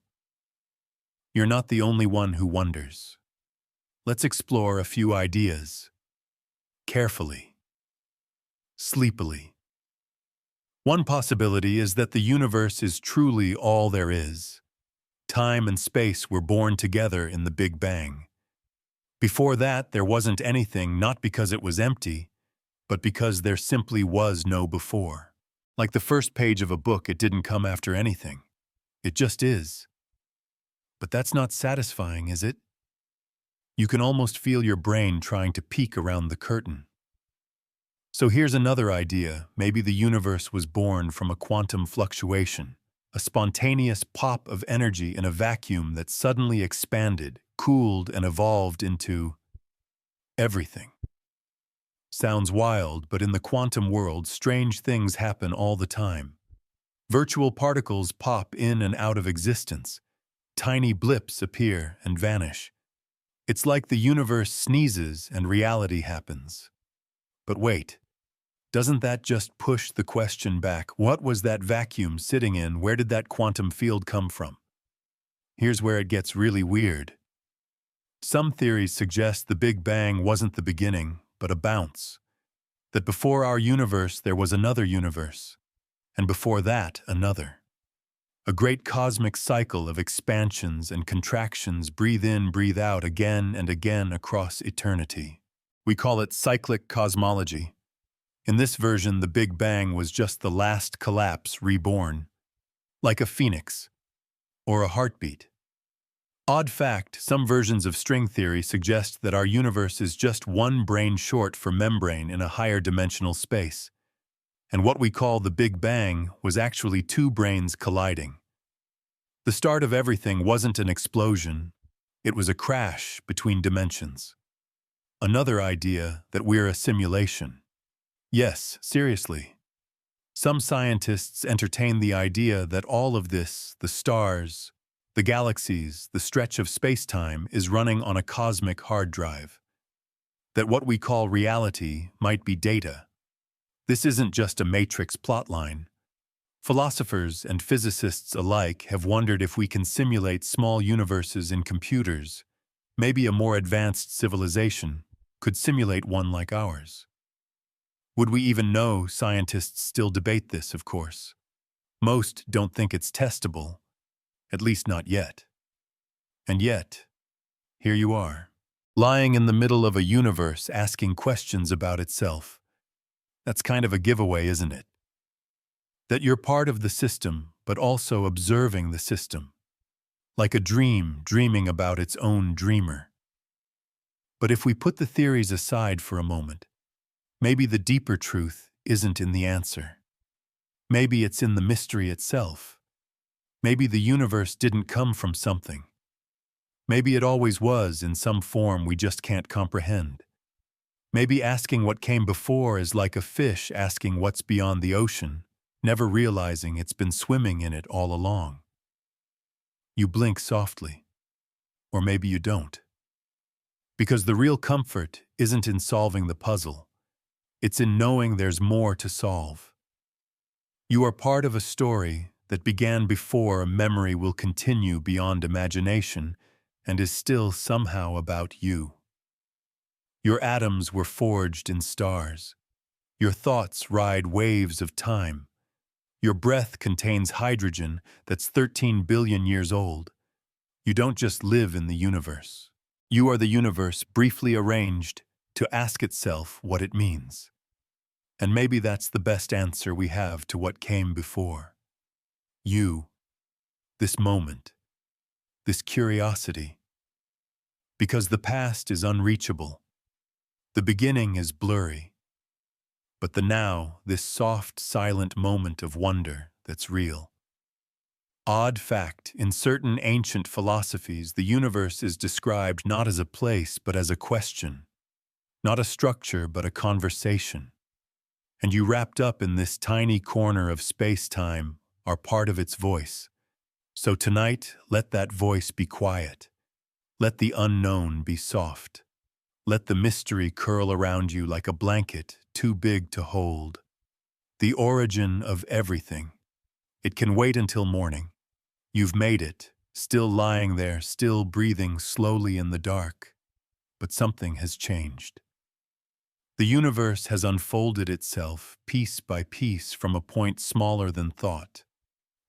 you're not the only one who wonders. Let's explore a few ideas. Carefully. Sleepily. One possibility is that the universe is truly all there is. Time and space were born together in the Big Bang. Before that, there wasn't anything, not because it was empty, but because there simply was no before. Like the first page of a book, it didn't come after anything. It just is. But that's not satisfying, is it? You can almost feel your brain trying to peek around the curtain. So here's another idea. Maybe the universe was born from a quantum fluctuation, a spontaneous pop of energy in a vacuum that suddenly expanded, cooled, and evolved into everything. Sounds wild, but in the quantum world, strange things happen all the time. Virtual particles pop in and out of existence. Tiny blips appear and vanish. It's like the universe sneezes and reality happens. But wait, doesn't that just push the question back? What was that vacuum sitting in? Where did that quantum field come from? Here's where it gets really weird. Some theories suggest the Big Bang wasn't the beginning, but a bounce. That before our universe there was another universe, and before that another. A great cosmic cycle of expansions and contractions, breathe in, breathe out, again and again across eternity. We call it cyclic cosmology. In this version, the Big Bang was just the last collapse reborn, like a phoenix or a heartbeat. Odd fact, some versions of string theory suggest that our universe is just one brain short for membrane in a higher dimensional space, and what we call the Big Bang was actually two brains colliding. The start of everything wasn't an explosion, it was a crash between dimensions. Another idea that we're a simulation. Yes, seriously. Some scientists entertain the idea that all of this, the stars, the galaxies, the stretch of space-time, is running on a cosmic hard drive. That what we call reality might be data. This isn't just a matrix plotline. Philosophers and physicists alike have wondered if we can simulate small universes in computers. Maybe a more advanced civilization could simulate one like ours. Would we even know? Scientists still debate this, of course. Most don't think it's testable, at least not yet. And yet, here you are, lying in the middle of a universe asking questions about itself. That's kind of a giveaway, isn't it? That you're part of the system, but also observing the system. Like a dream dreaming about its own dreamer. But if we put the theories aside for a moment, maybe the deeper truth isn't in the answer. Maybe it's in the mystery itself. Maybe the universe didn't come from something. Maybe it always was in some form we just can't comprehend. Maybe asking what came before is like a fish asking what's beyond the ocean, never realizing it's been swimming in it all along. You blink softly, or maybe you don't. Because the real comfort isn't in solving the puzzle. It's in knowing there's more to solve. You are part of a story that began before a memory will continue beyond imagination and is still somehow about you. Your atoms were forged in stars. Your thoughts ride waves of time. Your breath contains hydrogen that's 13 billion years old. You don't just live in the universe. You are the universe briefly arranged to ask itself what it means. And maybe that's the best answer we have to what came before. You, this moment, this curiosity. Because the past is unreachable. The beginning is blurry. But the now, this soft, silent moment of wonder that's real. Odd fact, in certain ancient philosophies, the universe is described not as a place but as a question. Not a structure but a conversation. And you wrapped up in this tiny corner of space-time are part of its voice. So tonight, let that voice be quiet. Let the unknown be soft. Let the mystery curl around you like a blanket too big to hold. The origin of everything. It can wait until morning. You've made it, still lying there, still breathing slowly in the dark. But something has changed. The universe has unfolded itself piece by piece from a point smaller than thought,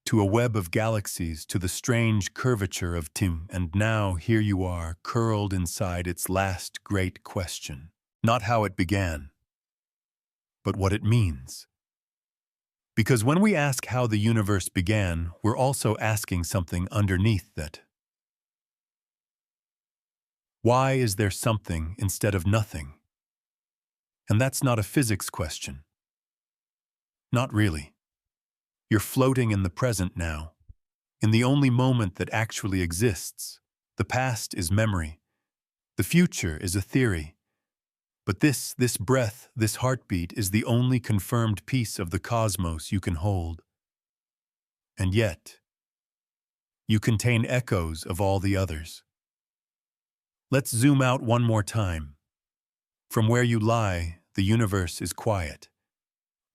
to a web of galaxies, to the strange curvature of time, and now here you are, curled inside its last great question. Not how it began, but what it means. Because when we ask how the universe began, we're also asking something underneath that. Why is there something instead of nothing? And that's not a physics question. Not really. You're floating in the present now, in the only moment that actually exists. The past is memory. The future is a theory. But this breath, this heartbeat is the only confirmed piece of the cosmos you can hold. And yet, you contain echoes of all the others. Let's zoom out one more time. From where you lie, the universe is quiet.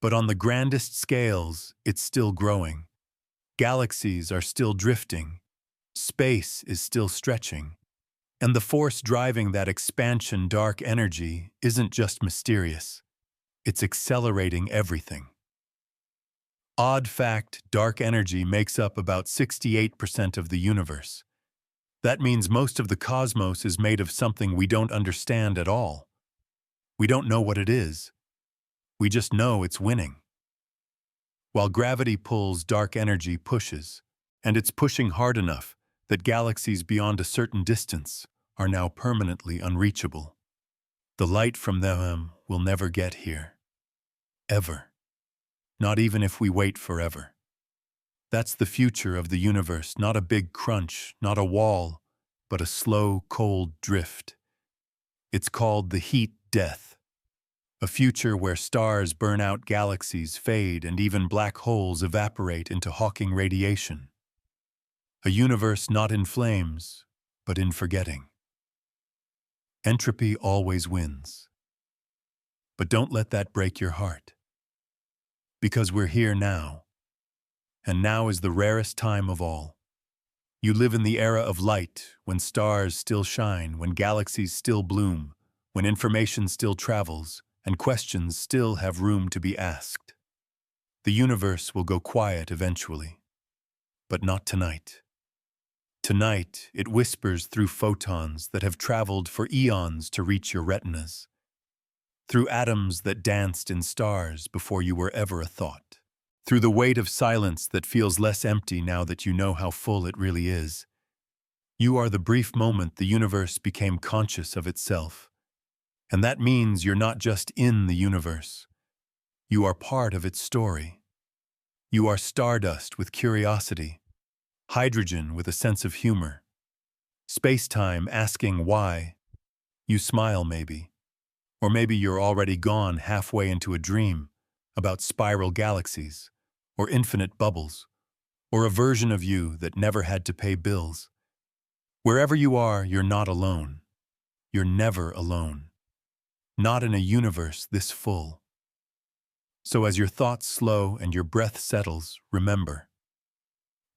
But on the grandest scales, it's still growing. Galaxies are still drifting. Space is still stretching. And the force driving that expansion, dark energy, isn't just mysterious. It's accelerating everything. Odd fact, dark energy makes up about 68% of the universe. That means most of the cosmos is made of something we don't understand at all. We don't know what it is. We just know it's winning. While gravity pulls, dark energy pushes, and it's pushing hard enough that galaxies beyond a certain distance are now permanently unreachable. The light from them will never get here. Ever. Not even if we wait forever. That's the future of the universe, not a big crunch, not a wall, but a slow, cold drift. It's called the heat death. A future where stars burn out, galaxies fade, and even black holes evaporate into Hawking radiation. A universe not in flames, but in forgetting. Entropy always wins. But don't let that break your heart. Because we're here now. And now is the rarest time of all. You live in the era of light, when stars still shine, when galaxies still bloom, when information still travels, and questions still have room to be asked. The universe will go quiet eventually. But not tonight. Tonight, it whispers through photons that have traveled for eons to reach your retinas. Through atoms that danced in stars before you were ever a thought. Through the weight of silence that feels less empty now that you know how full it really is. You are the brief moment the universe became conscious of itself. And that means you're not just in the universe. You are part of its story. You are stardust with curiosity, hydrogen with a sense of humor, space-time asking why. You smile maybe, or maybe you're already gone halfway into a dream about spiral galaxies, or infinite bubbles, or a version of you that never had to pay bills. Wherever you are, you're not alone. You're never alone. Not in a universe this full. So as your thoughts slow and your breath settles, remember,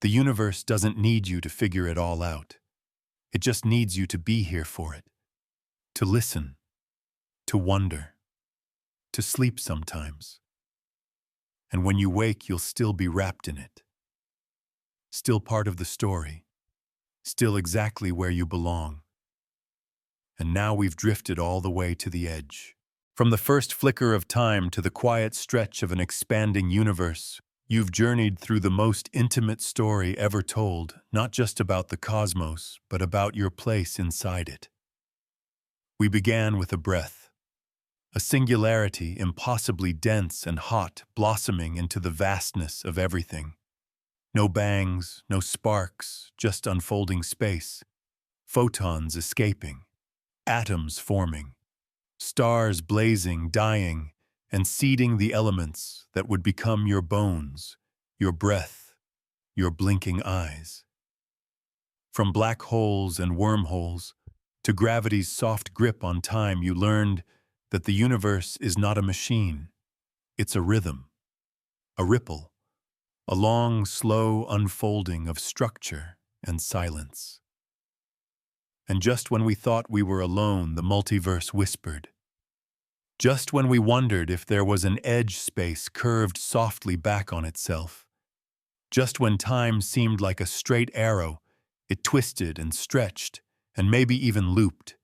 the universe doesn't need you to figure it all out. It just needs you to be here for it, to listen, to wonder, to sleep sometimes. And when you wake, you'll still be wrapped in it. Still part of the story. Still exactly where you belong. And now we've drifted all the way to the edge. From the first flicker of time to the quiet stretch of an expanding universe, you've journeyed through the most intimate story ever told, not just about the cosmos, but about your place inside it. We began with a breath, a singularity impossibly dense and hot, blossoming into the vastness of everything. No bangs, no sparks, just unfolding space, photons escaping, atoms forming, stars blazing, dying, and seeding the elements that would become your bones, your breath, your blinking eyes. From black holes and wormholes to gravity's soft grip on time, you learned that the universe is not a machine. It's a rhythm, a ripple, a long, slow unfolding of structure and silence. And just when we thought we were alone, the multiverse whispered. Just when we wondered if there was an edge space curved softly back on itself. Just when time seemed like a straight arrow, it twisted and stretched, and maybe even looped.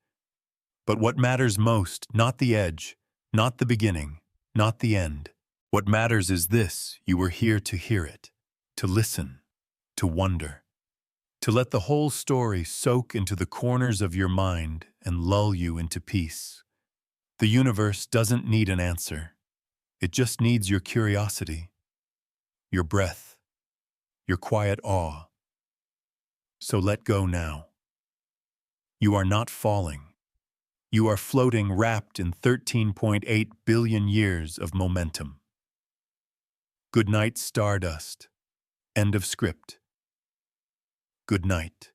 But what matters most, not the edge, not the beginning, not the end. What matters is this: you were here to hear it, to listen, to wonder, to let the whole story soak into the corners of your mind and lull you into peace. The universe doesn't need an answer. It just needs your curiosity, your breath, your quiet awe. So let go now. You are not falling. You are floating, wrapped in 13.8 billion years of momentum. Good night, Stardust. End of script. Good night.